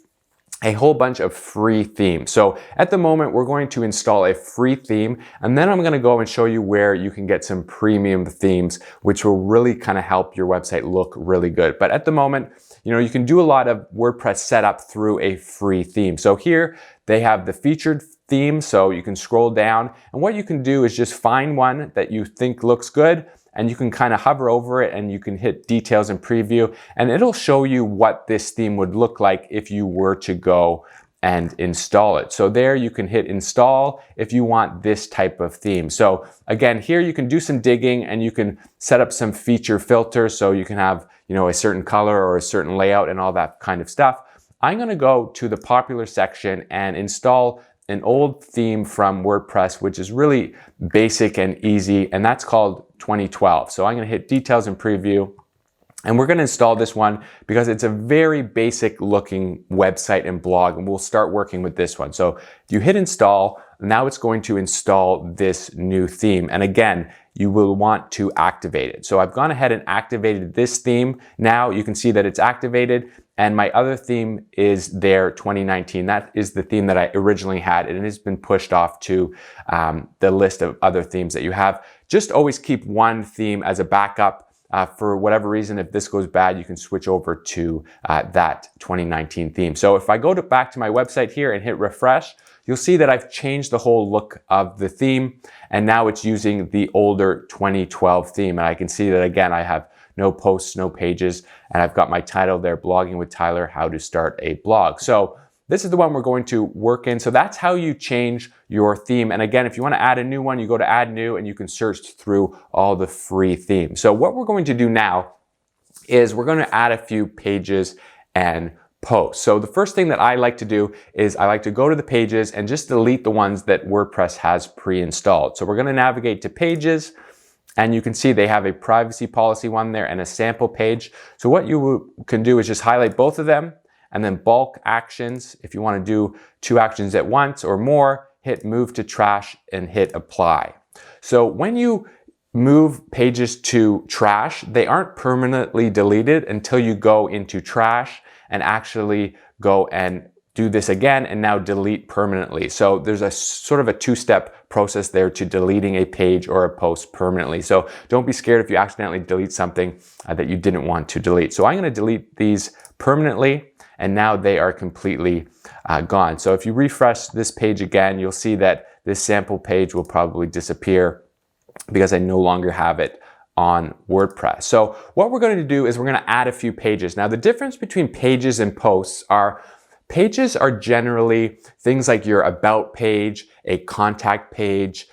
a whole bunch of free themes. So at the moment, we're going to install a free theme, and then I'm going to go and show you where you can get some premium themes, which will really kind of help your website look really good. But at the moment, you can do a lot of WordPress setup through a free theme. So here they have the featured theme, so you can scroll down, and what you can do is just find one that you think looks good, and you can kind of hover over it and you can hit details and preview, and it'll show you what this theme would look like if you were to go and install it. So there you can hit install if you want this type of theme. So again, here you can do some digging and you can set up some feature filters, so you can have a certain color or a certain layout and all that kind of stuff. I'm going to go to the popular section and install an old theme from WordPress, which is really basic and easy, and that's called 2012. So I'm going to hit details and preview, and we're going to install this one because it's a very basic looking website and blog, and we'll start working with this one. So you hit install, now it's going to install this new theme, and again, you will want to activate it. So I've gone ahead and activated this theme. Now you can see that it's activated, and my other theme is there, 2019. That is the theme that I originally had, and it has been pushed off to the list of other themes that you have. Just always keep one theme as a backup. For whatever reason, if this goes bad, you can switch over to that 2019 theme. So if I go back to my website here and hit refresh, you'll see that I've changed the whole look of the theme, and now it's using the older 2012 theme. And I can see that again, I have no posts, no pages, and I've got my title there, Blogging with Tyler, How to Start a Blog. So this is the one we're going to work in. So that's how you change your theme. And again, if you want to add a new one, you go to add new and you can search through all the free themes. So what we're going to do now is we're going to add a few pages and posts. So the first thing that I like to do is I like to go to the pages and just delete the ones that WordPress has pre-installed. So we're going to navigate to pages, and you can see they have a privacy policy one there and a sample page. So what you can do is just highlight both of them, and then bulk actions. If you want to do 2 actions at once or more, hit move to trash and hit apply. So when you move pages to trash, they aren't permanently deleted until you go into trash and actually go and do this again and now delete permanently. So there's a sort of a 2-step process there to deleting a page or a post permanently. So don't be scared if you accidentally delete something that you didn't want to delete. So I'm going to delete these permanently, and now they are completely gone. So if you refresh this page again, you'll see that this sample page will probably disappear because I no longer have it on WordPress. So what we're going to do is we're going to add a few pages. Now the difference between pages and posts are pages are generally things like your about page, a contact page.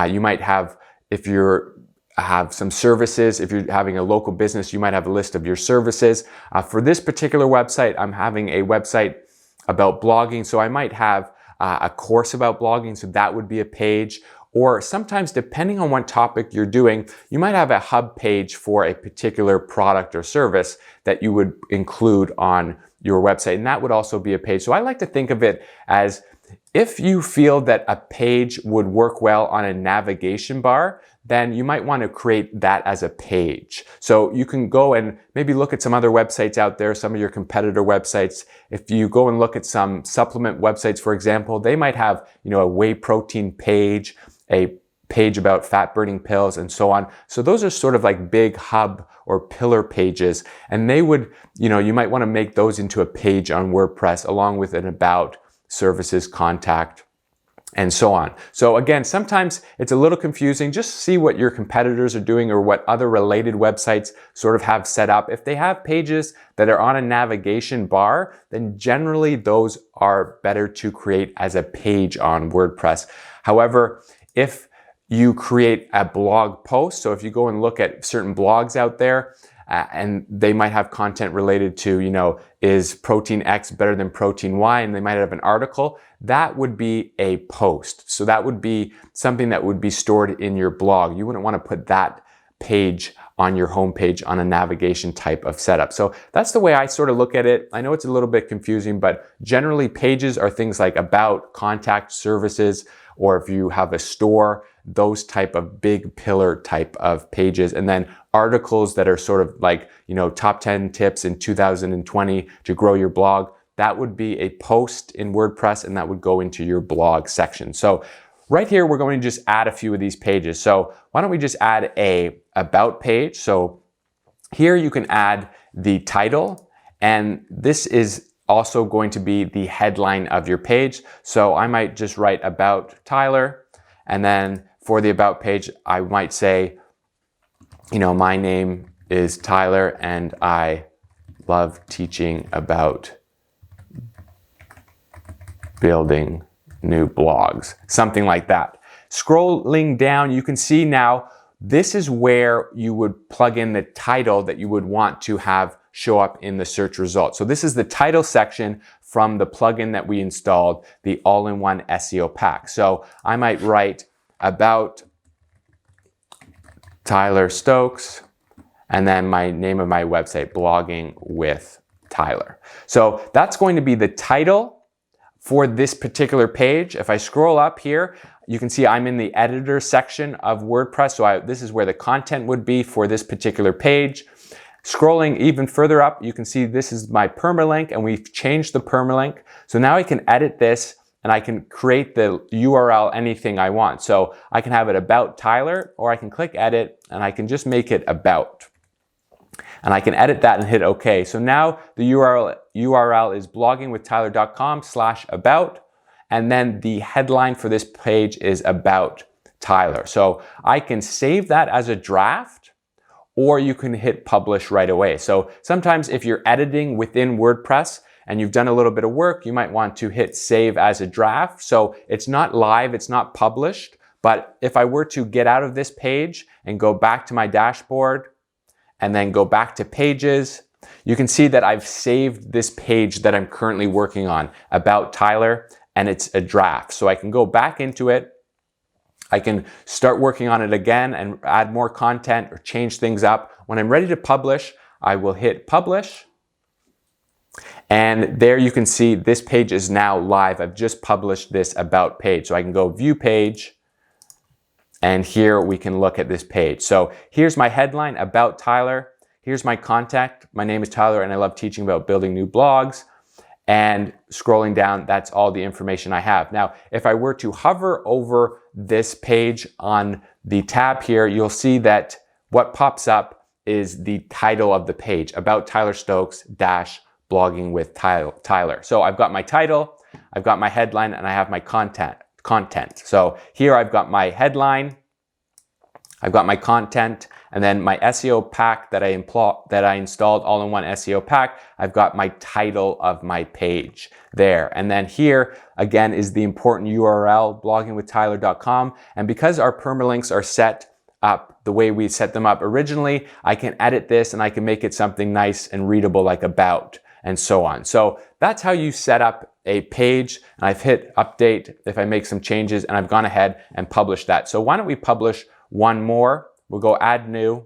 You might have, if you have some services, if you're having a local business, you might have a list of your services. For this particular website, I'm having a website about blogging, so I might have a course about blogging, so that would be a page. Or sometimes, depending on what topic you're doing, you might have a hub page for a particular product or service that you would include on your website, and that would also be a page. So I like to think of it as, if you feel that a page would work well on a navigation bar, then you might want to create that as a page. So you can go and maybe look at some other websites out there, some of your competitor websites. If you go and look at some supplement websites, for example, they might have, a whey protein page, a page about fat burning pills, and so on. So those are sort of like big hub or pillar pages, and they would, you might want to make those into a page on WordPress along with an about, services, contact, and so on. So again, sometimes it's a little confusing. Just see what your competitors are doing or what other related websites sort of have set up. If they have pages that are on a navigation bar, then generally those are better to create as a page on WordPress. However, if you create a blog post, so if you go and look at certain blogs out there, and they might have content related to, is protein X better than protein Y? And they might have an article. That would be a post. So that would be something that would be stored in your blog. You wouldn't want to put that page on your homepage on a navigation type of setup. So that's the way I sort of look at it. I know it's a little bit confusing, but generally pages are things like about, contact, services, or if you have a store, those type of big pillar type of pages. And then articles that are sort of like, top 10 tips in 2020 to grow your blog. That would be a post in WordPress and that would go into your blog section. So right here, we're going to just add a few of these pages. So why don't we just add a about page? So here you can add the title, and this is also going to be the headline of your page. So I might just write about Tyler, and then for the about page, I might say, my name is Tyler and I love teaching about building new blogs, something like that. Scrolling down, you can see now, this is where you would plug in the title that you would want to have show up in the search results. So this is the title section from the plugin that we installed, the all-in-one SEO pack. So I might write about Tyler Stokes, and then my name of my website, Blogging with Tyler. So that's going to be the title for this particular page. If I scroll up here, you can see I'm in the editor section of WordPress. So this is where the content would be for this particular page. Scrolling even further up, you can see this is my permalink, and we've changed the permalink. So now I can edit this and I can create the URL anything I want. So I can have it about Tyler, or I can click edit and I can just make it about. And I can edit that and hit OK. So now the URL is bloggingwithtyler.com/about. And then the headline for this page is about Tyler. So I can save that as a draft, or you can hit publish right away. So sometimes if you're editing within WordPress and you've done a little bit of work, you might want to hit save as a draft. So it's not live, it's not published. But if I were to get out of this page and go back to my dashboard and then go back to pages, you can see that I've saved this page that I'm currently working on, about Tyler, and it's a draft. So I can go back into it. I can start working on it again and add more content or change things up. When I'm ready to publish, I will hit publish. And there you can see this page is now live. I've just published this about page. So I can go view page, and here we can look at this page. So here's my headline, about Tyler. Here's my contact. My name is Tyler and I love teaching about building new blogs. And scrolling down, that's all the information I have. Now, if I were to hover over this page on the tab here, you'll see that what pops up is the title of the page, about Tyler Stokes dash blogging with Tyler. So I've got my title, I've got my headline, and I have my content. So here I've got my headline, I've got my content, and then my SEO pack that I installed, all-in-one SEO pack. I've got my title of my page there. And then here, again, is the important URL, bloggingwithtyler.com. And because our permalinks are set up the way we set them up originally, I can edit this and I can make it something nice and readable like about, and so on. So that's how you set up a page. And I've hit update if I make some changes, and I've gone ahead and published that. So why don't we publish one more? We'll go add new,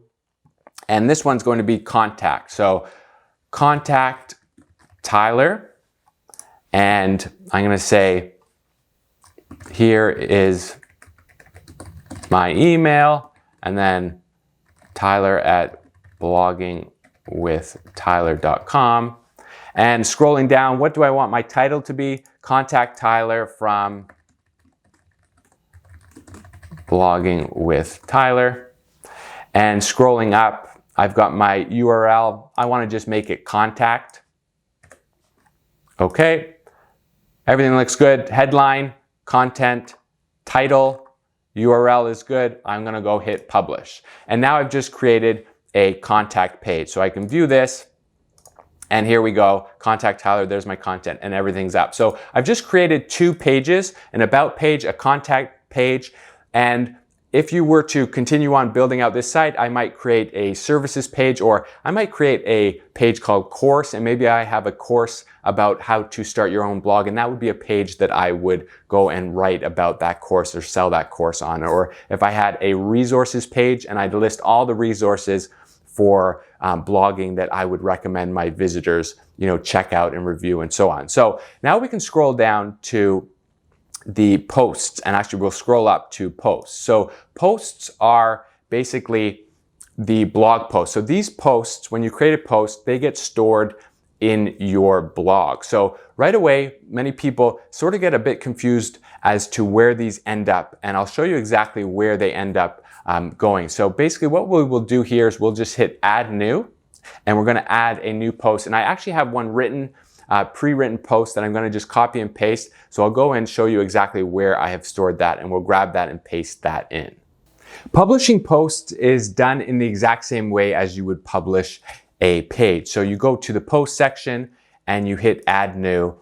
and this one's going to be contact. So contact Tyler, and I'm going to say, here is my email, and then Tyler at bloggingwithtyler.com. And scrolling down, what do I want my title to be? Contact Tyler from Blogging with Tyler. And scrolling up, I've got my URL. I want to just make it contact. Okay. Everything looks good. Headline, content, title, URL is good. I'm gonna go hit publish. And now I've just created a contact page. So I can view this, and here we go, contact Tyler, there's my content, and everything's up. So I've just created 2 pages, an about page, a contact page, and if you were to continue on building out this site, I might create a services page, or I might create a page called course, and maybe I have a course about how to start your own blog, and that would be a page that I would go and write about that course or sell that course on. Or if I had a resources page and I'd list all the resources for blogging that I would recommend my visitors, check out and review and so on. So now we can scroll down to the posts, and actually we'll scroll up to posts. So posts are basically the blog posts. So these posts, when you create a post, they get stored in your blog. So right away, many people sort of get a bit confused as to where these end up, and I'll show you exactly where they end up going. So basically what we will do here is we'll just hit add new, and we're going to add a new post. And I actually have one written pre-written post that I'm going to just copy and paste. So I'll go and show you exactly where I have stored that, and we'll grab that and paste that in. Publishing posts is done in the exact same way as you would publish a page. So you go to the post section and you hit add new,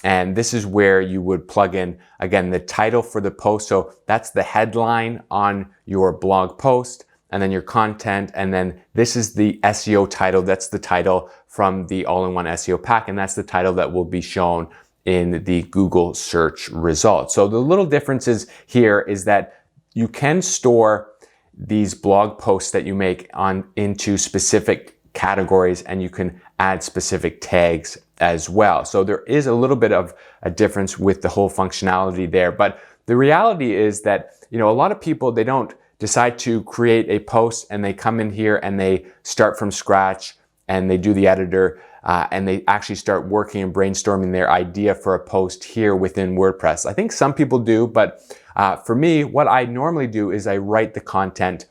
and this is where you would plug in, again, the title for the post. So that's the headline on your blog post, and then your content, and then this is the SEO title. That's the title from the all-in-one SEO pack, and that's the title that will be shown in the Google search results. So the little differences here is that you can store these blog posts that you make into specific categories, and you can add specific tags as well. So there is a little bit of a difference with the whole functionality there, but the reality is that, a lot of people, they don't decide to create a post and they come in here and they start from scratch and they do the editor and they actually start working and brainstorming their idea for a post here within WordPress. I think some people do, but for me, what I normally do is I write the content,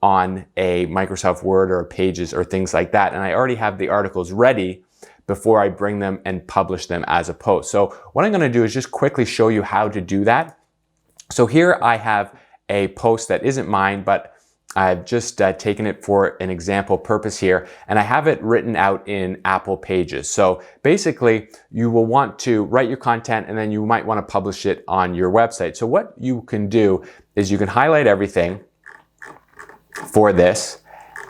on a Microsoft Word or Pages or things like that, and I already have the articles ready before I bring them and publish them as a post. So what I'm going to do is just quickly show you how to do that. So here I have a post that isn't mine, but I've just taken it for an example purpose here, and I have it written out in Apple Pages. So basically, you will want to write your content, and then you might want to publish it on your website. So what you can do is you can highlight everything for this,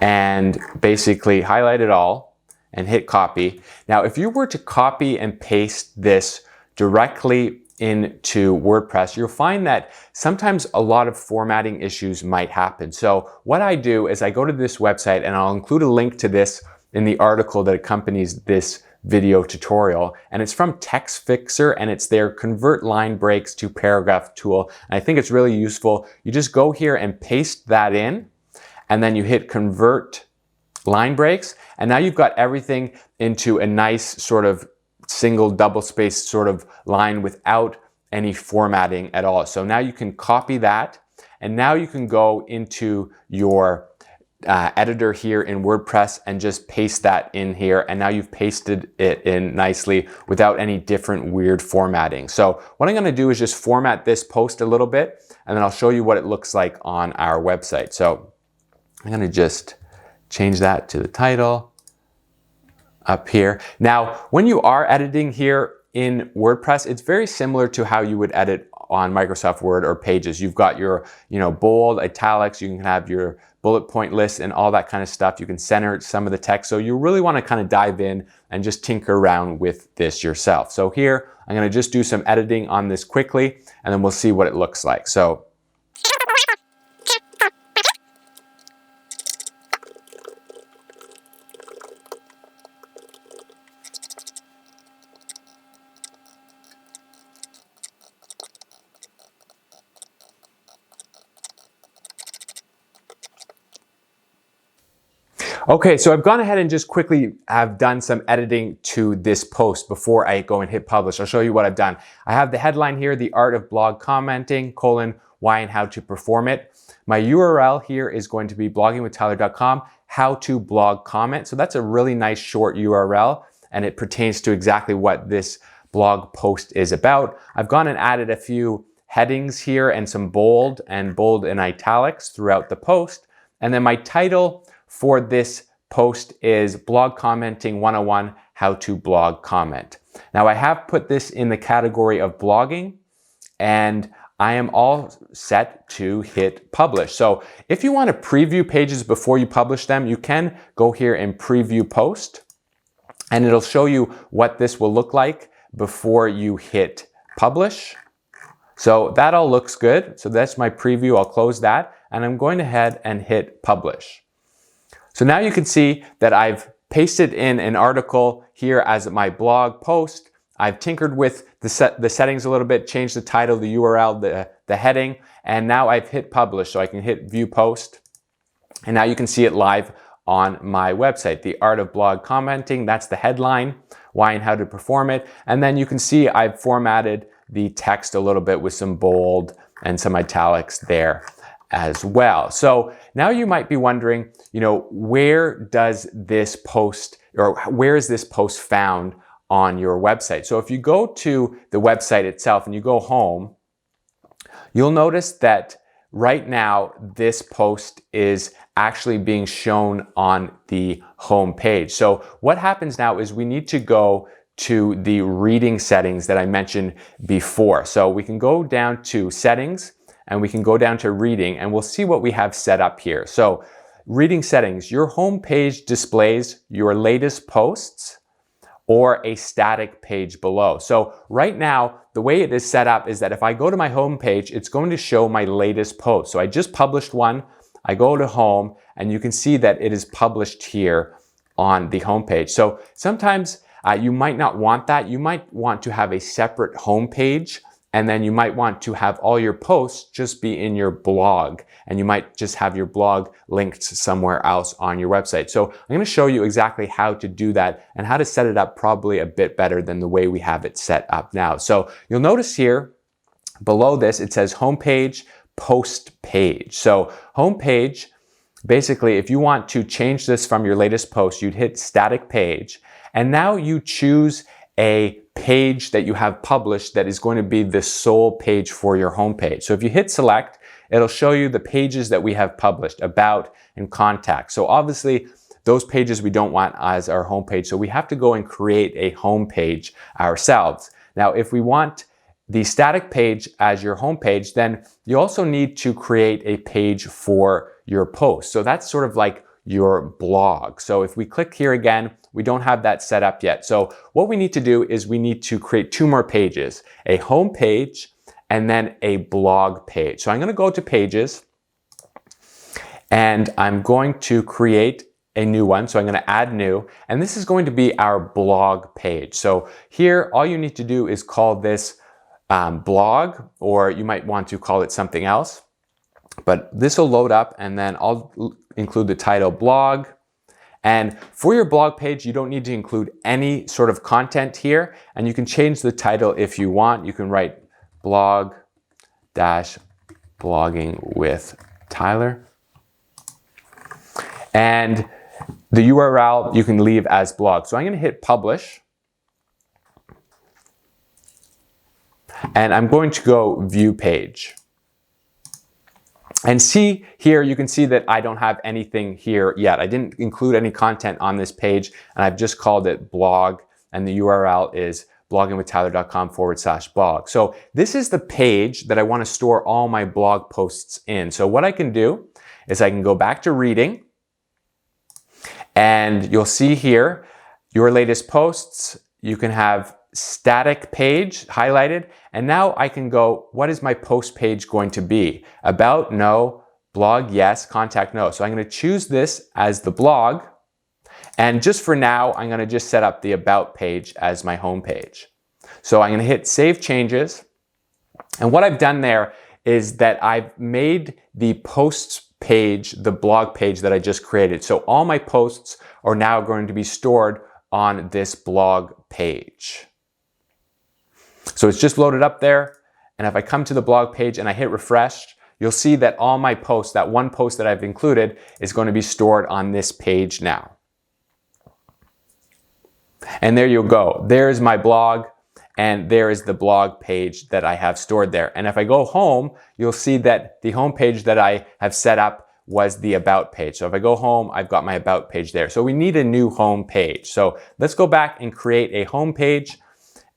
and basically highlight it all and hit copy. Now, if you were to copy and paste this directly into WordPress, you'll find that sometimes a lot of formatting issues might happen. So what I do is I go to this website, and I'll include a link to this in the article that accompanies this video tutorial, and it's from Text Fixer, and it's their convert line breaks to paragraph tool. And I think it's really useful. You just go here and paste that in, and then you hit convert line breaks, and now you've got everything into a nice sort of single double spaced sort of line without any formatting at all. So now you can copy that, and now you can go into your editor here in WordPress and just paste that in here, and now you've pasted it in nicely without any different weird formatting. So what I'm going to do is just format this post a little bit, and then I'll show you what it looks like on our website. So I'm going to just change that to the title up here. Now, when you are editing here in WordPress, it's very similar to how you would edit on Microsoft Word or Pages. You've got your, bold, italics, you can have your bullet point list and all that kind of stuff. You can center some of the text. So you really want to kind of dive in and just tinker around with this yourself. So here, I'm going to just do some editing on this quickly, and then we'll see what it looks like. So okay, so I've gone ahead and just quickly have done some editing to this post before I go and hit publish. I'll show you what I've done. I have the headline here, The Art of Blog Commenting, why and how to perform it. My URL here is going to be bloggingwithtyler.com, how to blog comment. So that's a really nice short URL, and it pertains to exactly what this blog post is about. I've gone and added a few headings here and some bold and italics throughout the post. And then my title for this post is Blog Commenting 101, How to Blog Comment. Now I have put this in the category of blogging, and I am all set to hit publish. So if you want to preview pages before you publish them, you can go here and preview post, and it'll show you what this will look like before you hit publish. So that all looks good. So that's my preview. I'll close that, and I'm going ahead and hit publish. So now you can see that I've pasted in an article here as my blog post. I've tinkered with the settings a little bit, changed the title, the URL, the heading, and now I've hit publish. So I can hit view post, and now you can see it live on my website. The Art of Blog Commenting, that's the headline, why and how to perform it. And then you can see I've formatted the text a little bit with some bold and some italics there as well. So now you might be wondering, where does this post, or where is this post found on your website? So if you go to the website itself and you go home, you'll notice that right now this post is actually being shown on the home page. So what happens now is we need to go to the reading settings that I mentioned before. So we can go down to settings, and we can go down to reading, and we'll see what we have set up here. So reading settings, your home page displays your latest posts or a static page below. So right now, the way it is set up is that if I go to my home page, it's going to show my latest post. So I just published one, I go to home, and you can see that it is published here on the home page. So sometimes you might not want that. You might want to have a separate home page, and then you might want to have all your posts just be in your blog, and you might just have your blog linked somewhere else on your website. So I'm going to show you exactly how to do that and how to set it up probably a bit better than the way we have it set up now. So you'll notice here below this, it says homepage, post page. So homepage, basically, if you want to change this from your latest post, you'd hit static page, and now you choose a page that you have published that is going to be the sole page for your homepage. So if you hit select, it'll show you the pages that we have published, about and contact. So obviously those pages we don't want as our homepage, so we have to go and create a homepage ourselves. Now if we want the static page as your homepage, then you also need to create a page for your post. So that's sort of like your blog. So if we click here again, we don't have that set up yet. So what we need to do is we need to create two more pages, a home page and then a blog page. So I'm going to go to pages, and I'm going to create a new one. So I'm going to add new, and this is going to be our blog page. So here, all you need to do is call this blog, or you might want to call it something else, but this will load up, and then I'll include the title blog. And for your blog page, you don't need to include any sort of content here, and you can change the title if you want. You can write blog-blogging with Tyler. And the URL you can leave as blog. So I'm going to hit publish. And I'm going to go view page. And see here, you can see that I don't have anything here yet. I didn't include any content on this page, and I've just called it blog, and the URL is bloggingwithtyler.com/blog. So this is the page that I want to store all my blog posts in. So what I can do is I can go back to reading, and you'll see here your latest posts. You can have static page highlighted, and now I can go, what is my post page going to be? About, no. Blog, yes. Contact, no. So I'm going to choose this as the blog, and just for now, I'm going to just set up the about page as my home page. So I'm going to hit save changes, and what I've done there is that I've made the posts page the blog page that I just created. So all my posts are now going to be stored on this blog page. So it's just loaded up there, and if I come to the blog page and I hit refresh, you'll see that all my posts, that one post that I've included, is going to be stored on this page now. And there you go. There's my blog, and there is the blog page that I have stored there. And if I go home, you'll see that the home page that I have set up was the About page. So if I go home, I've got my About page there. So we need a new home page. So let's go back and create a home page.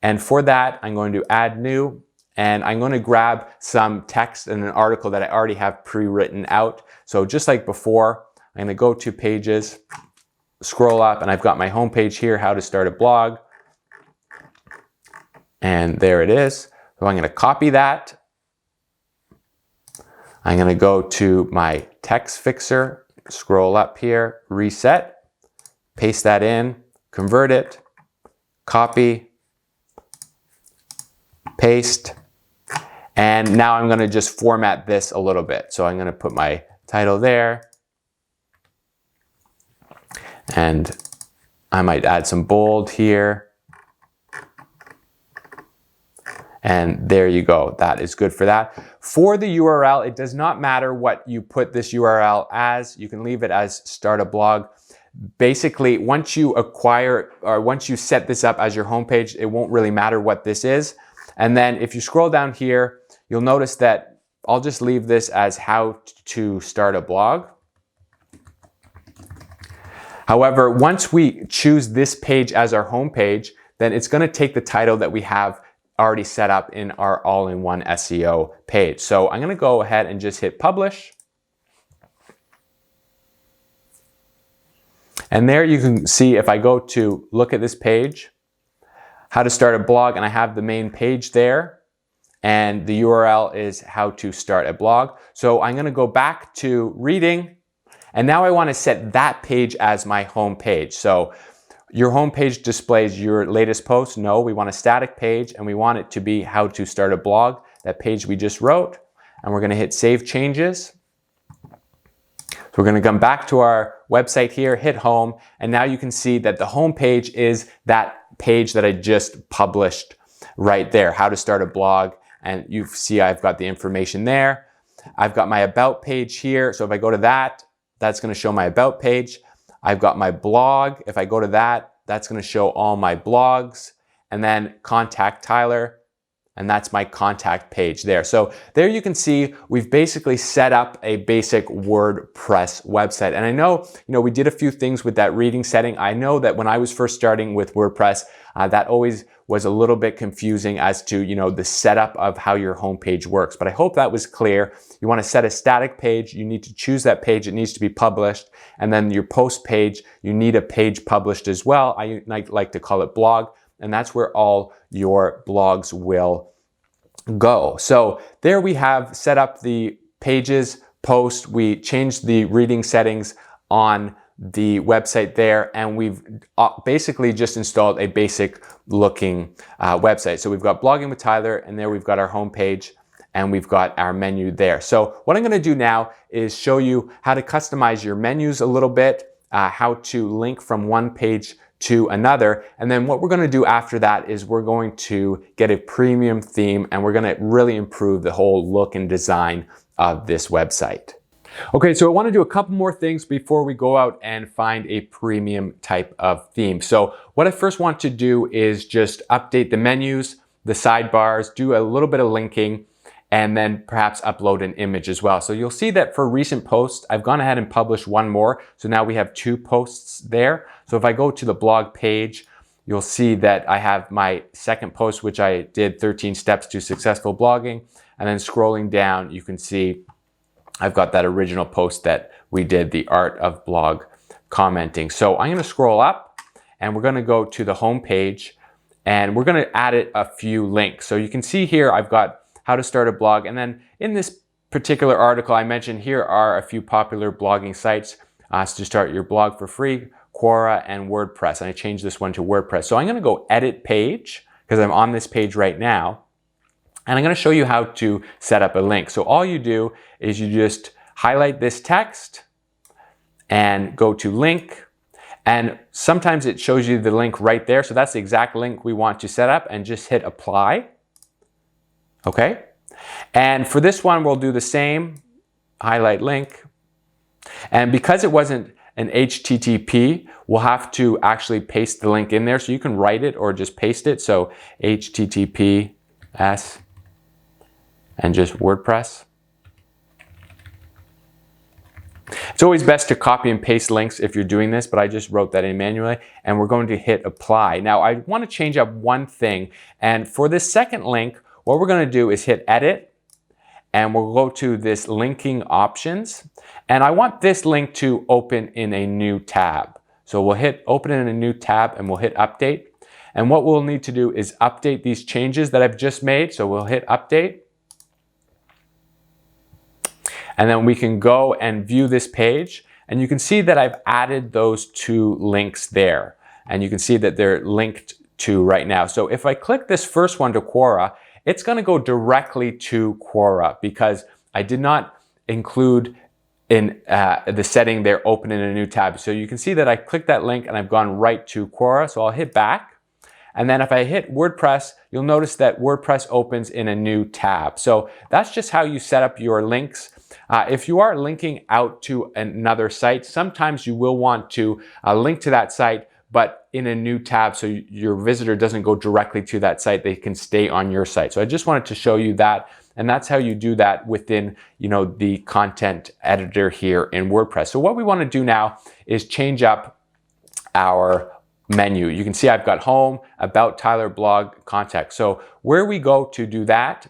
And for that, I'm going to add new, and I'm going to grab some text and an article that I already have pre-written out. So just like before, I'm going to go to Pages, scroll up, and I've got my home page here, How to Start a Blog. And there it is. So I'm going to copy that. I'm going to go to my text fixer, scroll up here, reset, paste that in, convert it, copy, paste, and now I'm going to just format this a little bit. So I'm going to put my title there, and I might add some bold here. And there you go. That is good for that. For the URL, it does not matter what you put this URL as. You can leave it as Start a Blog. Basically, once you acquire or once you set this up as your homepage, it won't really matter what this is. And then if you scroll down here, you'll notice that I'll just leave this as How to Start a Blog. However, once we choose this page as our homepage, then it's going to take the title that we have already set up in our all-in-one SEO page. So I'm going to go ahead and just hit publish. And there you can see, if I go to look at this page, How to Start a Blog, and I have the main page there, and the URL is How to Start a Blog. So I'm going to go back to reading, and now I want to set that page as my home page. So your home page displays your latest post. No, we want a static page, and we want it to be How to Start a Blog, that page we just wrote. And we're going to hit Save Changes. So we're going to come back to our website here, hit home, and now you can see that the home page is that page that I just published right there, How to Start a Blog. And you see I've got the information there. I've got my About page here. So if I go to that, that's going to show my About page. I've got my blog. If I go to that, that's going to show all my blogs. And then Contact Tyler, and that's my contact page there. So there you can see we've basically set up a basic WordPress website. And I know, we did a few things with that reading setting. I know that when I was first starting with WordPress, that always was a little bit confusing as to, the setup of how your homepage works. But I hope that was clear. You want to set a static page. You need to choose that page. It needs to be published. And then your post page, you need a page published as well. I like to call it blog. And that's where all your blogs will go. So there we have set up the pages, post. We changed the reading settings on the website there, and we've basically just installed a basic looking website. So we've got Blogging with Tyler, and there we've got our homepage, and we've got our menu there. So what I'm going to do now is show you how to customize your menus a little bit, how to link from one page to another. And then what we're going to do after that is we're going to get a premium theme, and we're going to really improve the whole look and design of this website. Okay, so I want to do a couple more things before we go out and find a premium type of theme. So what I first want to do is just update the menus, the sidebars, do a little bit of linking, and then perhaps upload an image as well. So you'll see that for recent posts, I've gone ahead and published one more. So now we have 2 posts there. So if I go to the blog page, you'll see that I have my second post, which I did 13 steps to successful blogging. And then scrolling down, you can see I've got that original post that we did, the art of blog commenting. So I'm going to scroll up, and we're going to go to the home page, and we're going to add a few links. So you can see here I've got how to start a blog, and then in this particular article I mentioned here are a few popular blogging sites to start your blog for free, Quora and WordPress. And I changed this one to WordPress. So I'm going to go edit page because I'm on this page right now. And I'm going to show you how to set up a link. So all you do is you just highlight this text and go to link. And sometimes it shows you the link right there. So that's the exact link we want to set up, and just hit apply. Okay. And for this one, we'll do the same, highlight link. And because it wasn't an HTTP, we'll have to actually paste the link in there. So you can write it or just paste it. So HTTPS and just WordPress. It's always best to copy and paste links if you're doing this, but I just wrote that in manually, and we're going to hit apply. Now I want to change up one thing, and for this second link, what we're going to do is hit edit, and we'll go to this linking options, and I want this link to open in a new tab. So we'll hit open in a new tab and we'll hit update. And what we'll need to do is update these changes that I've just made. So we'll hit update. And then we can go and view this page, and you can see that I've added those two links there, and you can see that they're linked to right now. So if I click this first one to Quora, it's going to go directly to Quora because I did not include in the setting there open in a new tab. So you can see that I clicked that link and I've gone right to Quora. So I'll hit back. And then if I hit WordPress, you'll notice that WordPress opens in a new tab. So that's just how you set up your links. If you are linking out to another site, sometimes you will want to link to that site, but in a new tab, so your visitor doesn't go directly to that site, they can stay on your site. So I just wanted to show you that, and that's how you do that within, the content editor here in WordPress. So what we want to do now is change up our menu. You can see I've got home, about, Tyler, blog, contact. So where we go to do that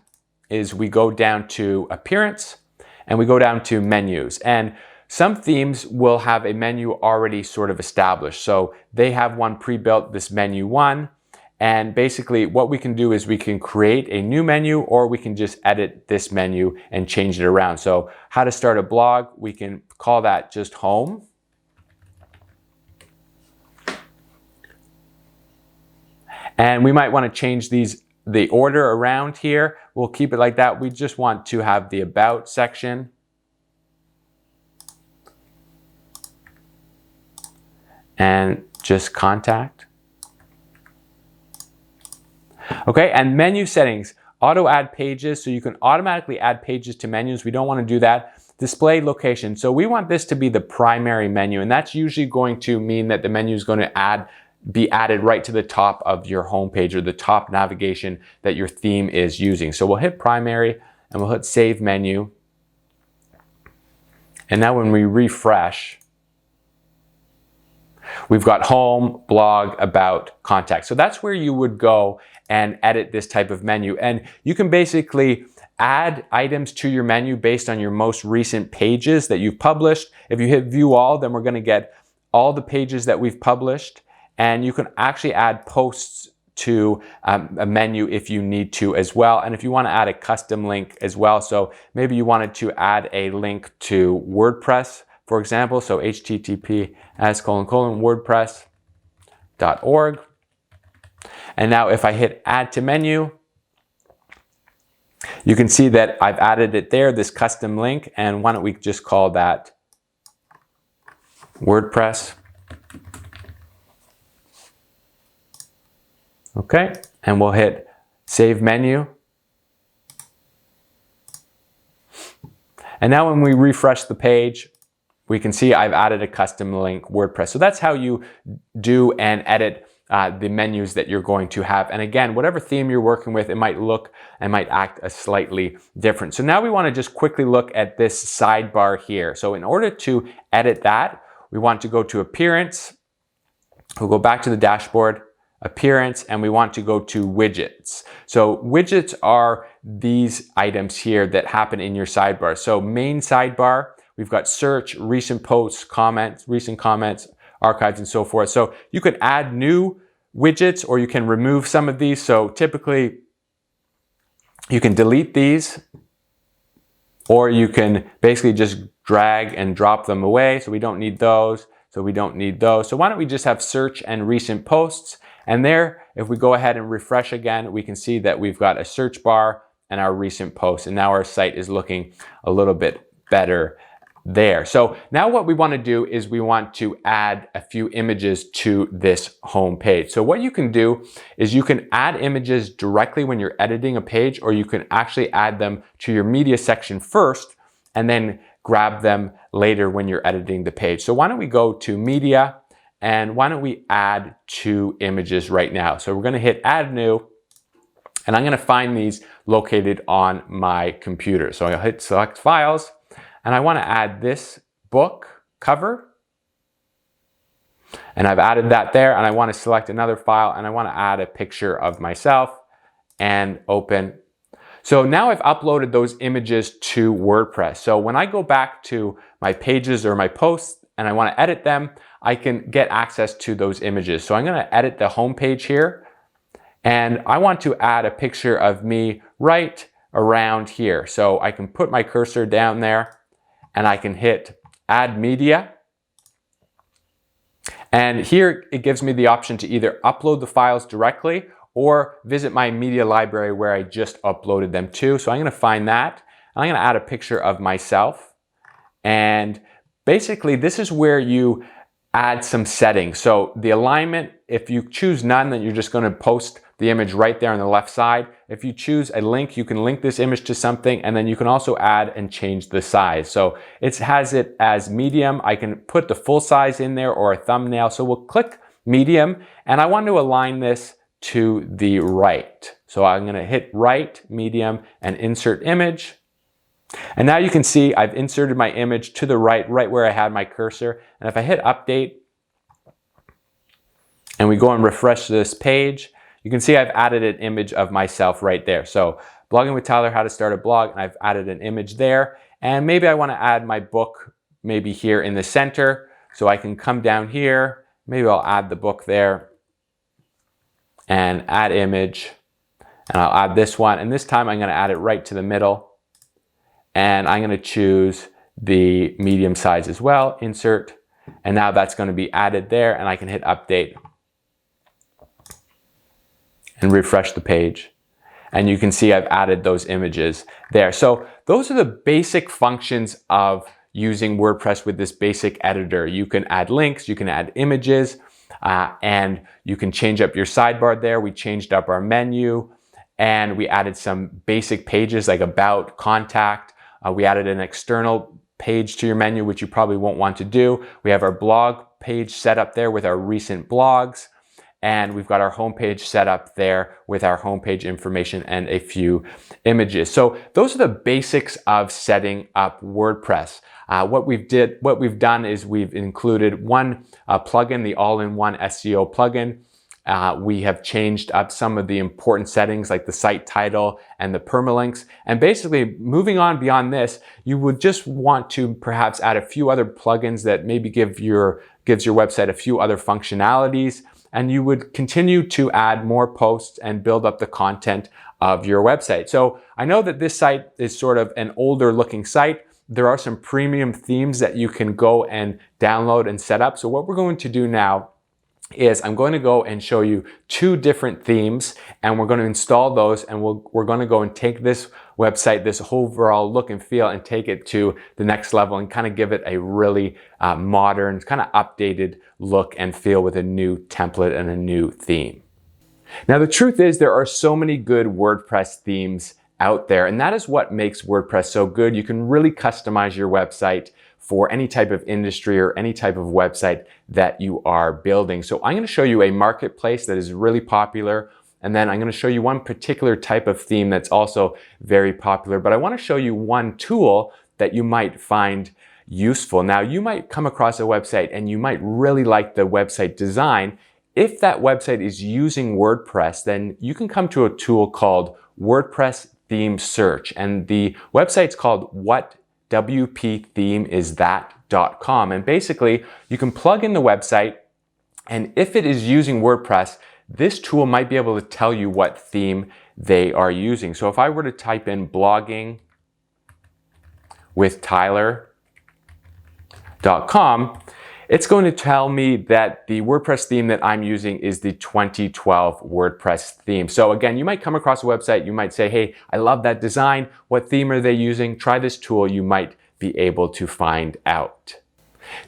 is we go down to appearance and we go down to menus. And some themes will have a menu already sort of established. So they have one pre-built, this menu one. And basically what we can do is we can create a new menu, or we can just edit this menu and change it around. So how to start a blog, we can call that just home. And we might want to change the order around here. We'll keep it like that. We just want to have the about section. And just contact. Okay, and menu settings, auto add pages. So you can automatically add pages to menus. We don't want to do that. Display location. So we want this to be the primary menu, and that's usually going to mean that the menu is going to be added right to the top of your home page, or the top navigation that your theme is using. So we'll hit primary and we'll hit save menu. And now when we refresh, we've got home, blog, about, contact. So that's where you would go and edit this type of menu. And you can basically add items to your menu based on your most recent pages that you've published. If you hit view all, then we're going to get all the pages that we've published. And you can actually add posts to a menu if you need to as well. And if you want to add a custom link as well, so maybe you wanted to add a link to WordPress, for example, so https://wordpress.org. And now if I hit add to menu, you can see that I've added it there, this custom link. And why don't we just call that WordPress. Okay, and we'll hit save menu. And now when we refresh the page, we can see I've added a custom link, WordPress. So that's how you do and edit the menus that you're going to have. And again, whatever theme you're working with, it might look and might act slightly different. So now we want to just quickly look at this sidebar here. So in order to edit that, we want to go to appearance. We'll go back to the dashboard, appearance, and we want to go to widgets. So widgets are these items here that happen in your sidebar. So main sidebar, we've got search, recent posts, comments, recent comments, archives, and so forth. So you can add new widgets or you can remove some of these. So typically you can delete these, or you can basically just drag and drop them away. So we don't need those. So we don't need those. So why don't we just have search and recent posts? And there, if we go ahead and refresh again, we can see that we've got a search bar and our recent posts. And now our site is looking a little bit better there. So now what we want to do is we want to add a few images to this home page. So what you can do is you can add images directly when you're editing a page, or you can actually add them to your media section first and then grab them later when you're editing the page. So why don't we go to media, and why don't we add 2 images right now? So we're going to hit add new, and I'm going to find these located on my computer. So I'll hit select files, and I want to add this book cover. And I've added that there, and I want to select another file, and I want to add a picture of myself and open. So now I've uploaded those images to WordPress. So when I go back to my pages or my posts and I want to edit them, I can get access to those images. So I'm going to edit the home page here, and I want to add a picture of me right around here. So I can put my cursor down there, and I can hit add media. And here it gives me the option to either upload the files directly or visit my media library where I just uploaded them to. So I'm going to find that. I'm going to add a picture of myself. And basically this is where you add some settings. So the alignment, if you choose none, then you're just going to post the image right there on the left side. If you choose a link, you can link this image to something, and then you can also add and change the size. So it has it as medium. I can put the full size in there or a thumbnail. So we'll click medium, and I want to align this to the right. So I'm going to hit right, medium, and insert image. And now you can see I've inserted my image to the right where I had my cursor. And if I hit update and we go and refresh this page, you can see I've added an image of myself right there. So blogging with Tyler, how to start a blog, and I've added an image there. And maybe I want to add my book maybe here in the center. So I can come down here, maybe I'll add the book there and add image, and I'll add this one. And this time I'm going to add it right to the middle. And I'm going to choose the medium size as well, insert, and now that's going to be added there, and I can hit update and refresh the page. And you can see I've added those images there. So those are the basic functions of using WordPress with this basic editor. You can add links, you can add images, and you can change up your sidebar there. We changed up our menu, and we added some basic pages like about, contact. We added an external page to your menu, which you probably won't want to do. We have our blog page set up there with our recent blogs. And we've got our homepage set up there with our homepage information and a few images. So those are the basics of setting up WordPress. What we've done is we've included one plugin, the all-in-one SEO plugin. We have changed up some of the important settings like the site title and the permalinks. And basically moving on beyond this, you would just want to perhaps add a few other plugins that maybe gives your website a few other functionalities. And you would continue to add more posts and build up the content of your website. So I know that this site is sort of an older looking site. There are some premium themes that you can go and download and set up. So what we're going to do now is I'm going to go and show you 2 different themes, and we're going to install those, and we're going to go and take this website, this overall look and feel, and take it to the next level and kind of give it a really modern, kind of updated look and feel with a new template and a new theme. Now, the truth is there are so many good WordPress themes out there, and that is what makes WordPress so good. You can really customize your website for any type of industry or any type of website that you are building. So I'm going to show you a marketplace that is really popular, and then I'm going to show you one particular type of theme that's also very popular. But I want to show you one tool that you might find useful. Now, you might come across a website and you might really like the website design. If that website is using WordPress, then you can come to a tool called WordPress Theme Search, and the website's called wpthemeisthat.com. And basically, you can plug in the website, and if it is using WordPress, this tool might be able to tell you what theme they are using. So if I were to type in blogging with Tyler.com, it's going to tell me that the WordPress theme that I'm using is the 2012 WordPress theme. So again, you might come across a website, you might say, hey, I love that design. What theme are they using? Try this tool, you might be able to find out.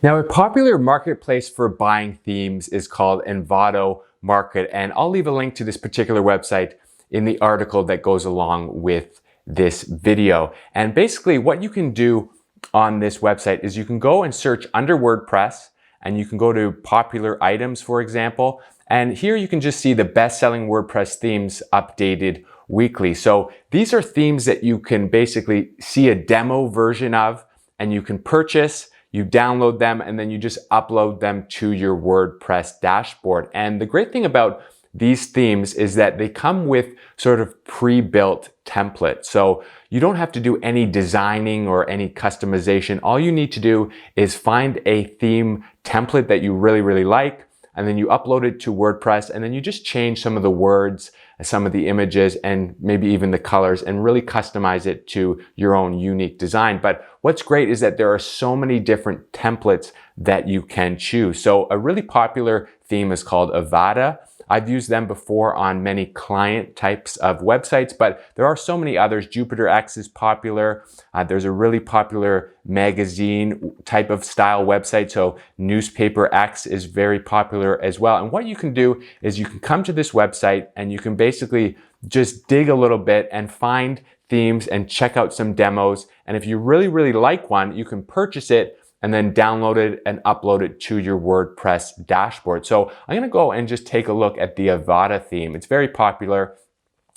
Now, a popular marketplace for buying themes is called Envato Market, and I'll leave a link to this particular website in the article that goes along with this video. And basically what you can do on this website is you can go and search under WordPress, and you can go to popular items, for example. And here you can just see the best-selling WordPress themes updated weekly. So these are themes that you can basically see a demo version of, and you can purchase, you download them, and then you just upload them to your WordPress dashboard. And the great thing about these themes is that they come with sort of pre-built templates. So you don't have to do any designing or any customization. All you need to do is find a theme template that you really like, and then you upload it to WordPress, and then you just change some of the words, some of the images, and maybe even the colors, and really customize it to your own unique design. But what's great is that there are so many different templates that you can choose. So a really popular theme is called Avada. I've used them before on many client types of websites, but there are so many others. Jupiter X is popular. There's a really popular magazine type of style website. So Newspaper X is very popular as well. And what you can do is you can come to this website and you can basically just dig a little bit and find themes and check out some demos. And if you really like one, you can purchase it and then download it and upload it to your WordPress dashboard. So I'm gonna go and just take a look at the Avada theme. It's very popular,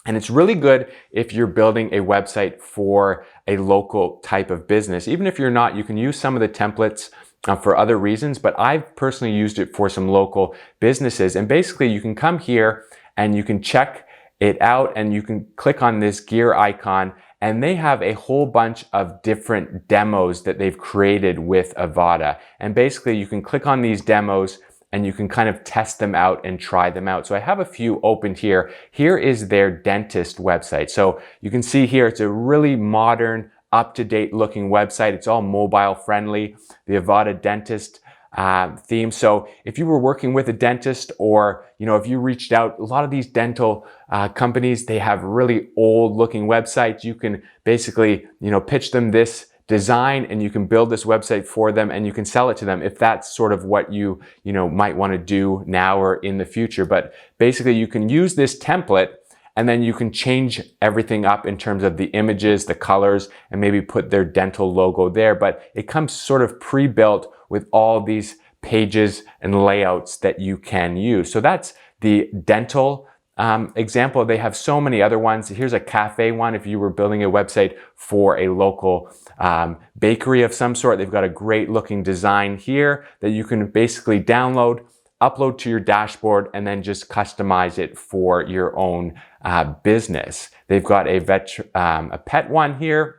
and it's really good if you're building a website for a local type of business. Even if you're not, you can use some of the templates for other reasons, but I've personally used it for some local businesses. And basically you can come here and you can check it out, and you can click on this gear icon, and they have a whole bunch of different demos that they've created with Avada. And basically you can click on these demos and you can kind of test them out and try them out. So I have a few opened here. Here is their dentist website. So you can see here, it's a really modern, up-to-date looking website. It's all mobile friendly, the Avada dentist theme. So if you were working with a dentist, or if you reached out, a lot of these dental companies, they have really old looking websites. You can basically pitch them this design, and you can build this website for them, and you can sell it to them if that's sort of what you might want to do now or in the future. But basically you can use this template, and then you can change everything up in terms of the images, the colors, and maybe put their dental logo there. But it comes sort of pre-built with all these pages and layouts that you can use. So that's the dental example. They have so many other ones. Here's a cafe one. If you were building a website for a local bakery of some sort, they've got a great looking design here that you can basically download, upload to your dashboard, and then just customize it for your own business. They've got a pet one here.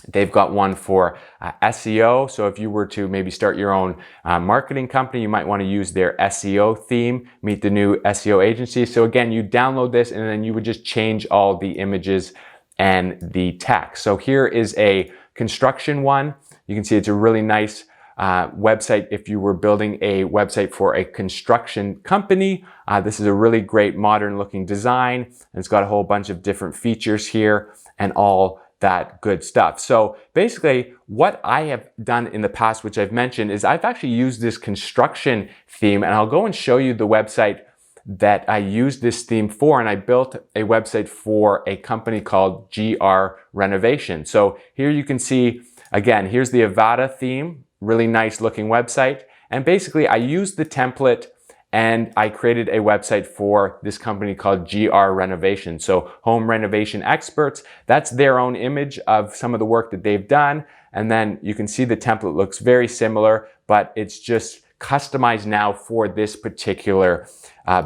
They've got one for SEO. So if you were to maybe start your own marketing company, you might want to use their SEO theme, meet the new SEO agency. So again, you download this, and then you would just change all the images and the text. So here is a construction one. You can see it's a really nice website if you were building a website for a construction company. This is a really great modern looking design, and it's got a whole bunch of different features here and all that good stuff. So basically what I have done in the past, which I've mentioned, is I've actually used this construction theme, and I'll go and show you the website that I used this theme for. And I built a website for a company called GR Renovation. So here you can see, again, here's the Avada theme, really nice looking website. And basically I used the template, and I created a website for this company called GR Renovation. So home renovation experts, that's their own image of some of the work that they've done. And then you can see the template looks very similar, but it's just customized now for this particular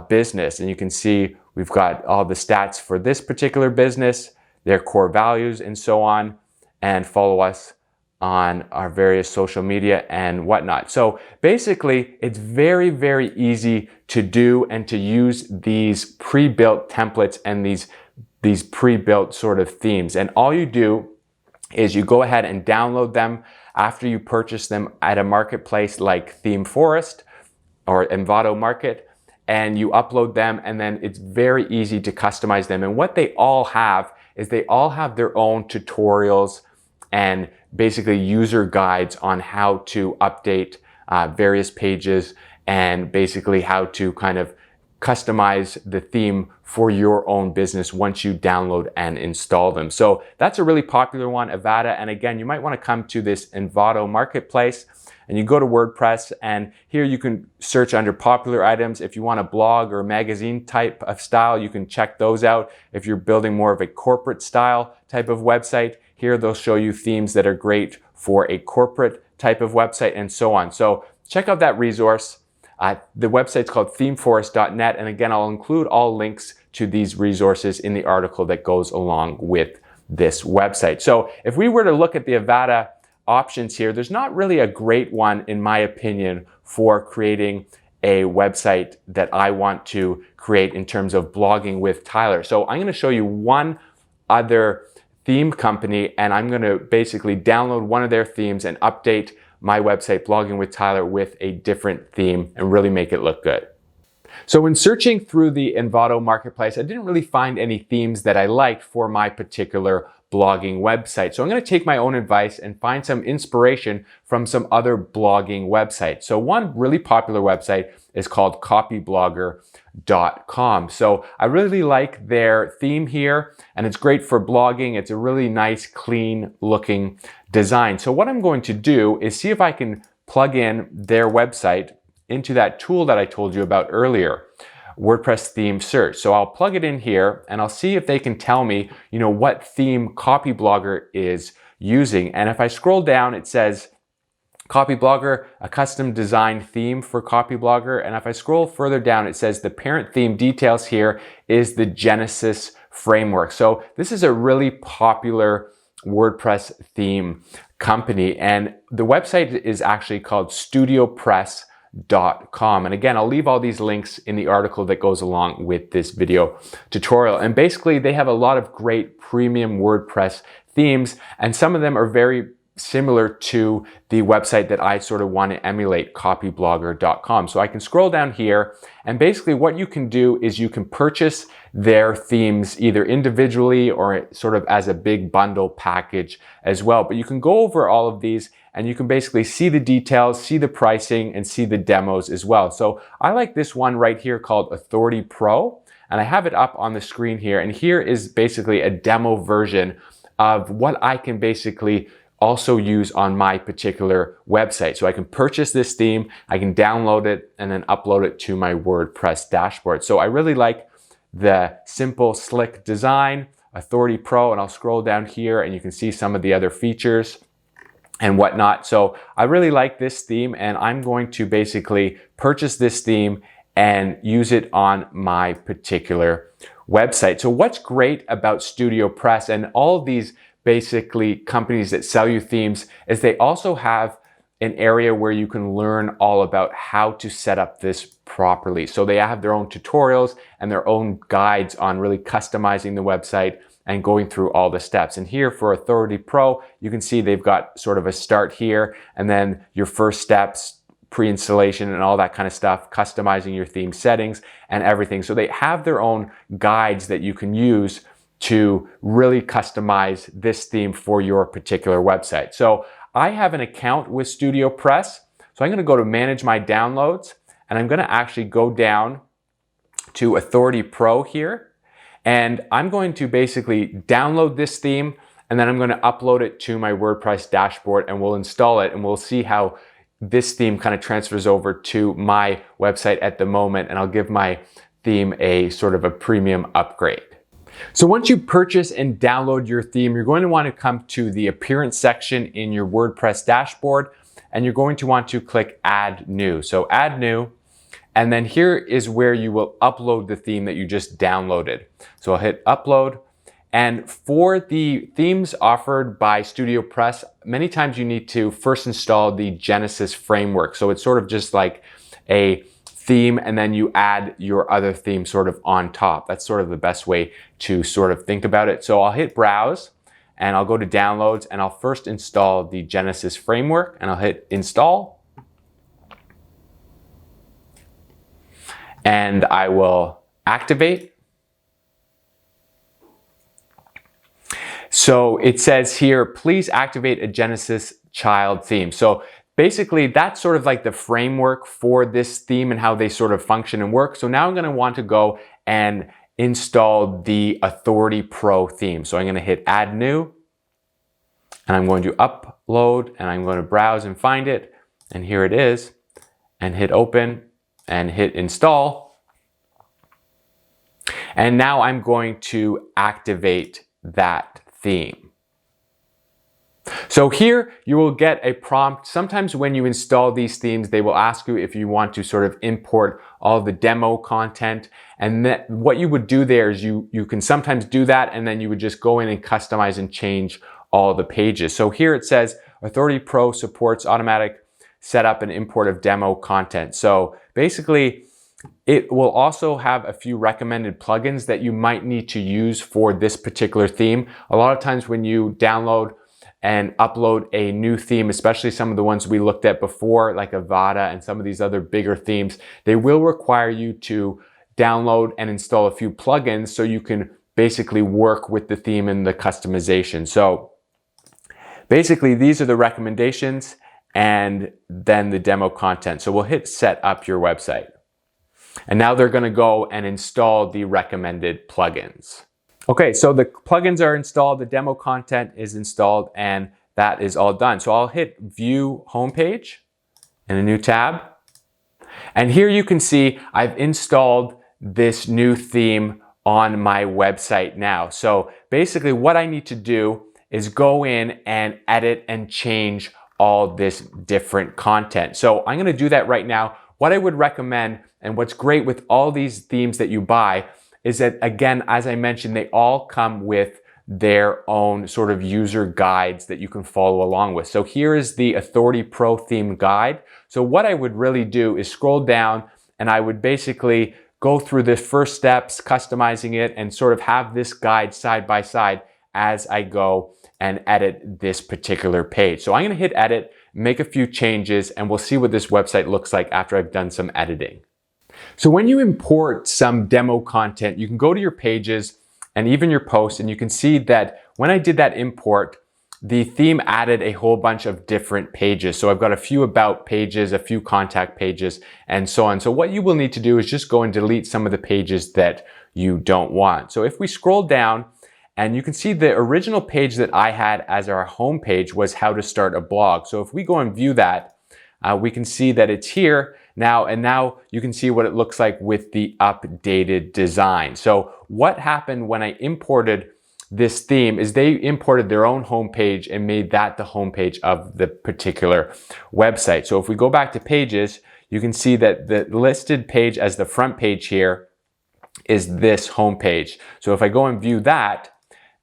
business. And you can see we've got all the stats for this particular business, their core values, and so on, and follow us on our various social media and whatnot. So basically, it's very easy to do and to use these pre-built templates and these pre-built sort of themes. And all you do is you go ahead and download them after you purchase them at a marketplace like ThemeForest or Envato Market, and you upload them, and then it's very easy to customize them. And what they all have is they all have their own tutorials and basically user guides on how to update various pages, and basically how to kind of customize the theme for your own business once you download and install them. So that's a really popular one, Avada. And again, you might want to come to this Envato marketplace and you go to WordPress, and here you can search under popular items. If you want a blog or magazine type of style, you can check those out. If you're building more of a corporate style type of website, here they'll show you themes that are great for a corporate type of website and so on. So check out that resource. The website's called themeforest.net, and again, I'll include all links to these resources in the article that goes along with this website. So if we were to look at the Avada options here, there's not really a great one, in my opinion, for creating a website that I want to create in terms of blogging with Tyler. So I'm going to show you one other theme company, and I'm going to basically download one of their themes and update my website, Blogging with Tyler, with a different theme and really make it look good. So when searching through the Envato marketplace, I didn't really find any themes that I liked for my particular blogging website. So I'm going to take my own advice and find some inspiration from some other blogging websites. So one really popular website is called copyblogger.com. So I really like their theme here, and it's great for blogging. It's a really nice, clean looking design. So what I'm going to do is see if I can plug in their website into that tool that I told you about earlier, WordPress theme search. So I'll plug it in here and I'll see if they can tell me, what theme Copyblogger is using. And if I scroll down, it says Copyblogger, a custom design theme for Copyblogger. And if I scroll further down, it says the parent theme details here is the Genesis framework. So this is a really popular WordPress theme company, and the website is actually called StudioPress.com. And again, I'll leave all these links in the article that goes along with this video tutorial. And basically, they have a lot of great premium WordPress themes, and some of them are very similar to the website that I sort of want to emulate, copyblogger.com. So I can scroll down here, and basically what you can do is you can purchase their themes either individually or sort of as a big bundle package as well. But you can go over all of these and you can basically see the details, see the pricing, and see the demos as well. So I like this one right here called Authority Pro, and I have it up on the screen here. And here is basically a demo version of what I can basically also use on my particular website. So I can purchase this theme, I can download it, and then upload it to my WordPress dashboard. So I really like the simple, slick design, Authority Pro, and I'll scroll down here and you can see some of the other features and whatnot. So I really like this theme, and I'm going to basically purchase this theme and use it on my particular website. So what's great about StudioPress and all of these basically companies that sell you themes is they also have an area where you can learn all about how to set up this properly. So they have their own tutorials and their own guides on really customizing the website and going through all the steps. And here for Authority Pro, you can see they've got sort of a start here, and then your first steps, pre-installation and all that kind of stuff, customizing your theme settings and everything. So they have their own guides that you can use to really customize this theme for your particular website. So I have an account with StudioPress. So I'm going to go to Manage My Downloads, and I'm going to actually go down to Authority Pro here. And I'm going to basically download this theme, and then I'm going to upload it to my WordPress dashboard, and we'll install it, and we'll see how this theme kind of transfers over to my website at the moment. And I'll give my theme a sort of a premium upgrade. So once you purchase and download your theme, you're going to want to come to the appearance section in your WordPress dashboard, and you're going to want to click Add New. So Add New, and then here is where you will upload the theme that you just downloaded. So I'll hit Upload, and for the themes offered by StudioPress, many times you need to first install the Genesis framework. So it's sort of just like a theme, and then you add your other theme sort of on top. That's sort of the best way to sort of think about it. So I'll hit Browse, and I'll go to Downloads, and I'll first install the Genesis framework, and I'll hit Install. And I will activate. So it says here, please activate a Genesis child theme. So basically that's sort of like the framework for this theme and how they sort of function and work. So now I'm going to want to go and install the Authority Pro theme. So I'm going to hit Add New, and I'm going to upload, and I'm going to browse and find it, and here it is, and hit Open and hit Install. And now I'm going to activate that theme. So here you will get a prompt. Sometimes when you install these themes, they will ask you if you want to sort of import all of the demo content. And what you would do there is you can sometimes do that, and then you would just go in and customize and change all the pages. So here it says Authority Pro supports automatic setup and import of demo content. So basically, it will also have a few recommended plugins that you might need to use for this particular theme. A lot of times when you download and upload a new theme, especially some of the ones we looked at before, like Avada and some of these other bigger themes, they will require you to download and install a few plugins so you can basically work with the theme and the customization. So basically, these are the recommendations and then the demo content. So we'll hit Set Up Your Website. And now they're going to go and install the recommended plugins. Okay, so the plugins are installed, the demo content is installed, and that is all done. So I'll hit View Homepage in a new tab. And here you can see I've installed this new theme on my website now. So basically what I need to do is go in and edit and change all this different content. So I'm going to do that right now. What I would recommend, and what's great with all these themes that you buy, is that, again, as I mentioned, they all come with their own sort of user guides that you can follow along with. So here is the Authority Pro theme guide. So what I would really do is scroll down, and I would basically go through the first steps, customizing it, and sort of have this guide side by side as I go and edit this particular page. So I'm going to hit Edit, make a few changes, and we'll see what this website looks like after I've done some editing. So when you import some demo content, you can go to your pages and even your posts, and you can see that when I did that import, the theme added a whole bunch of different pages. So I've got a few about pages, a few contact pages, and so on. So what you will need to do is just go and delete some of the pages that you don't want. So if we scroll down, and you can see the original page that I had as our home page was how to start a blog. So if we go and view that, we can see that it's here now, and now you can see what it looks like with the updated design. So what happened when I imported this theme is they imported their own homepage and made that the homepage of the particular website. So if we go back to pages, you can see that the listed page as the front page here is this homepage. So if I go and view that,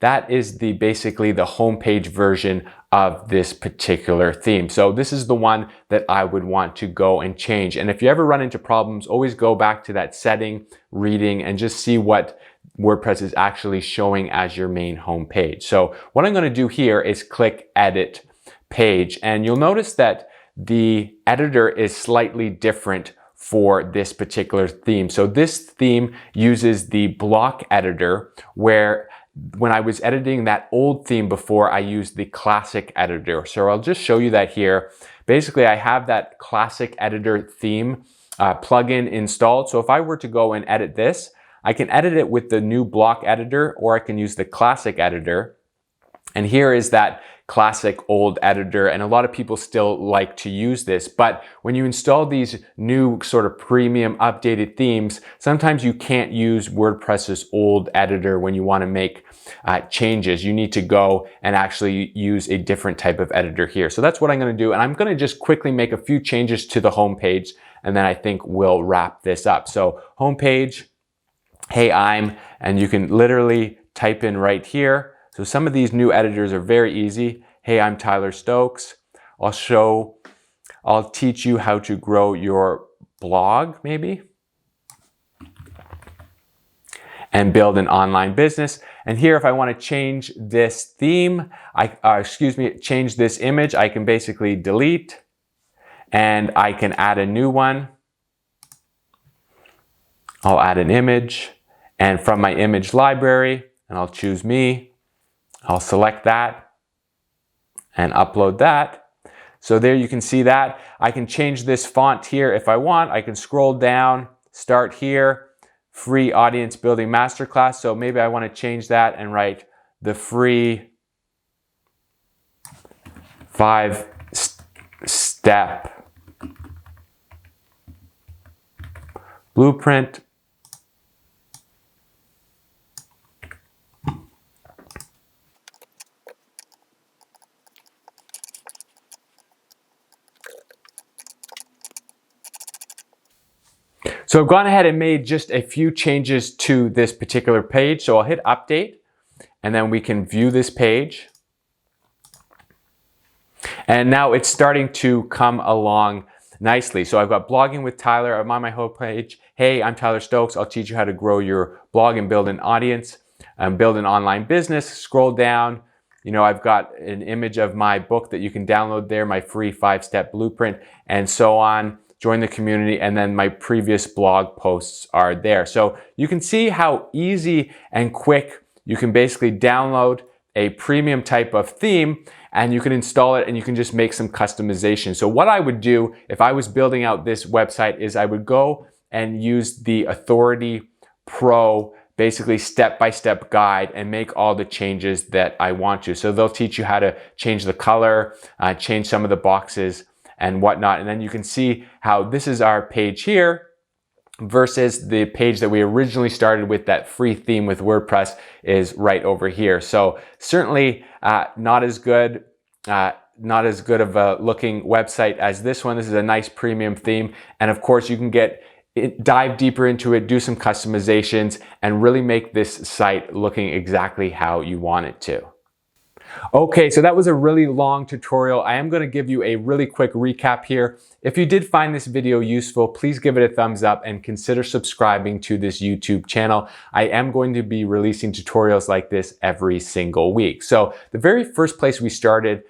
that is basically the homepage version of this particular theme. So this is the one that I would want to go and change. And if you ever run into problems, always go back to that setting, reading, and just see what WordPress is actually showing as your main homepage. So what I'm going to do here is click Edit Page, and you'll notice that the editor is slightly different for this particular theme. So this theme uses the block editor, where when I was editing that old theme before, I used the classic editor. So I'll just show you that here. Basically, I have that classic editor theme plugin installed. So if I were to go and edit this, I can edit it with the new block editor, or I can use the classic editor. And here is that classic old editor, and a lot of people still like to use this. But when you install these new sort of premium updated themes, sometimes you can't use WordPress's old editor when you want to make changes. You need to go and actually use a different type of editor here. So that's what I'm going to do, and I'm going to just quickly make a few changes to the homepage, and then I think we'll wrap this up. So homepage, hey, and you can literally type in right here. So some of these new editors are very easy. Hey, I'm Tyler Stokes. I'll teach you how to grow your blog, maybe, and build an online business. And here, if I want to change this theme, change this image, I can basically delete, and I can add a new one. I'll add an image, and from my image library, and I'll choose me. I'll select that and upload that. So there you can see that. I can change this font here if I want. I can scroll down, start here, free audience building masterclass. So maybe I want to change that and write the free 5-step blueprint So I've gone ahead and made just a few changes to this particular page. So I'll hit update and then we can view this page. And now it's starting to come along nicely. So I've got blogging with Tyler. I'm on my homepage. Hey, I'm Tyler Stokes. I'll teach you how to grow your blog and build an audience and build an online business. Scroll down. You know, I've got an image of my book that you can download there, my free 5-step blueprint, and so on. Join the community, and then my previous blog posts are there. So you can see how easy and quick you can basically download a premium type of theme and you can install it and you can just make some customization. So what I would do if I was building out this website is I would go and use the Authority Pro basically step-by-step guide and make all the changes that I want to. So they'll teach you how to change the color, change some of the boxes and whatnot. And then you can see how this is our page here versus the page that we originally started with, that free theme with WordPress is right over here. So certainly not as good of a looking website as this one. This is a nice premium theme. And of course you can dive deeper into it, do some customizations, and really make this site looking exactly how you want it to. Okay, so that was a really long tutorial. I am going to give you a really quick recap here. If you did find this video useful, please give it a thumbs up and consider subscribing to this YouTube channel. I am going to be releasing tutorials like this every single week. So the very first place we started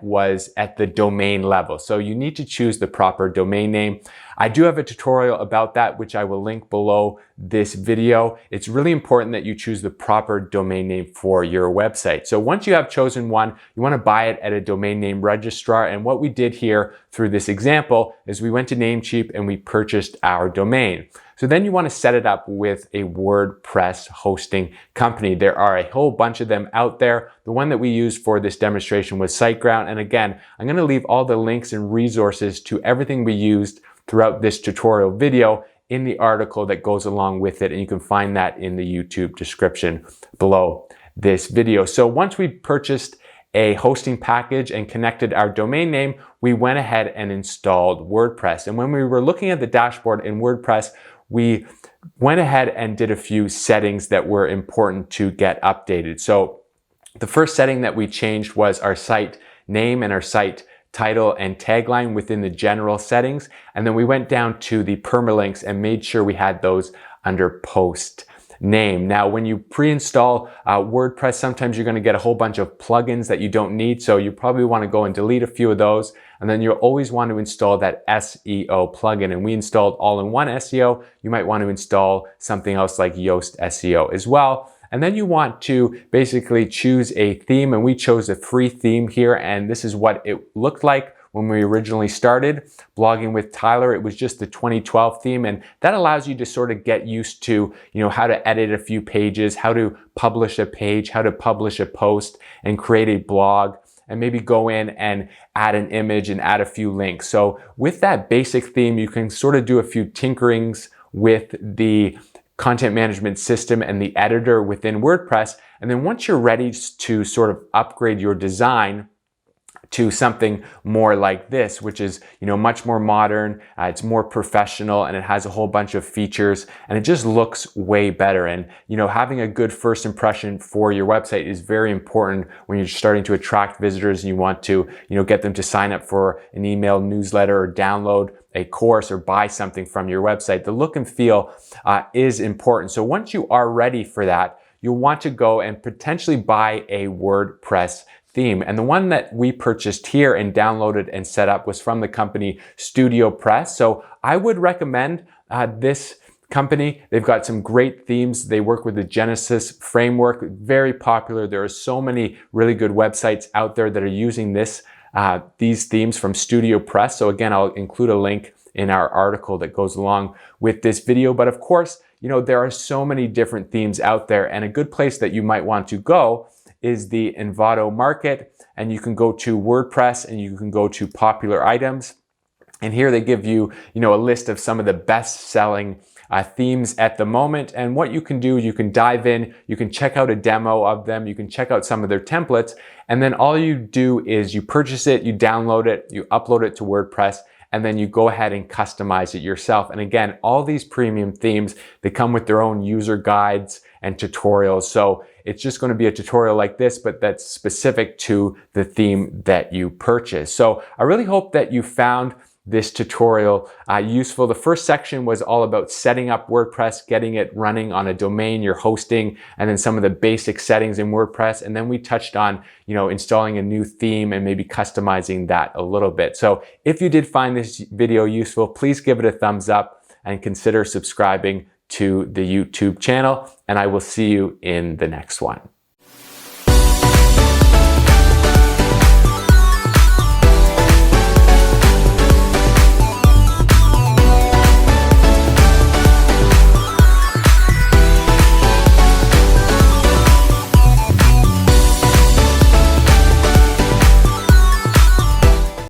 was at the domain level. So you need to choose the proper domain name. I do have a tutorial about that, which I will link below this video. It's really important that you choose the proper domain name for your website. So once you have chosen one, you want to buy it at a domain name registrar. And what we did here through this example is we went to Namecheap and we purchased our domain. So then you want to set it up with a WordPress hosting company. There are a whole bunch of them out there. The one that we used for this demonstration was SiteGround. And again, I'm going to leave all the links and resources to everything we used throughout this tutorial video in the article that goes along with it. And you can find that in the YouTube description below this video. So once we purchased a hosting package and connected our domain name, we went ahead and installed WordPress. And when we were looking at the dashboard in WordPress, we went ahead and did a few settings that were important to get updated. So the first setting that we changed was our site name and our site title and tagline within the general settings. And then we went down to the permalinks and made sure we had those under post name. Now, when you pre-install WordPress, sometimes you're going to get a whole bunch of plugins that you don't need. So you probably want to go and delete a few of those. And then you'll always want to install that SEO plugin. And we installed all-in-one SEO. You might want to install something else like Yoast SEO as well. And then you want to basically choose a theme. And we chose a free theme here. And this is what it looked like when we originally started blogging with Tyler. It was just the 2012 theme, and that allows you to sort of get used to, how to edit a few pages, how to publish a page, how to publish a post and create a blog, and maybe go in and add an image and add a few links. So with that basic theme, you can sort of do a few tinkerings with the content management system and the editor within WordPress. And then once you're ready to sort of upgrade your design to something more like this, which is, much more modern, it's more professional, and it has a whole bunch of features, and it just looks way better. And, having a good first impression for your website is very important when you're starting to attract visitors and you want to, get them to sign up for an email newsletter or download a course or buy something from your website. The look and feel is important. So once you are ready for that, you'll want to go and potentially buy a WordPress theme. And the one that we purchased here and downloaded and set up was from the company StudioPress. So I would recommend this company. They've got some great themes. They work with the Genesis framework, very popular. There are so many really good websites out there that are using this these themes from StudioPress. So again, I'll include a link in our article that goes along with this video. But of course, there are so many different themes out there, and a good place that you might want to go is the Envato Market. And you can go to WordPress and you can go to popular items. And here they give you, a list of some of the best selling themes at the moment. And what you can do, you can dive in, you can check out a demo of them, you can check out some of their templates, and then all you do is you purchase it, you download it, you upload it to WordPress, and then you go ahead and customize it yourself. And again, all these premium themes, they come with their own user guides and tutorials. So it's just going to be a tutorial like this, but that's specific to the theme that you purchase. So I really hope that you found this tutorial useful. The first section was all about setting up WordPress, getting it running on a domain you're hosting, and then some of the basic settings in WordPress. And then we touched on, installing a new theme and maybe customizing that a little bit. So if you did find this video useful, please give it a thumbs up and consider subscribing to the YouTube channel. And I will see you in the next one.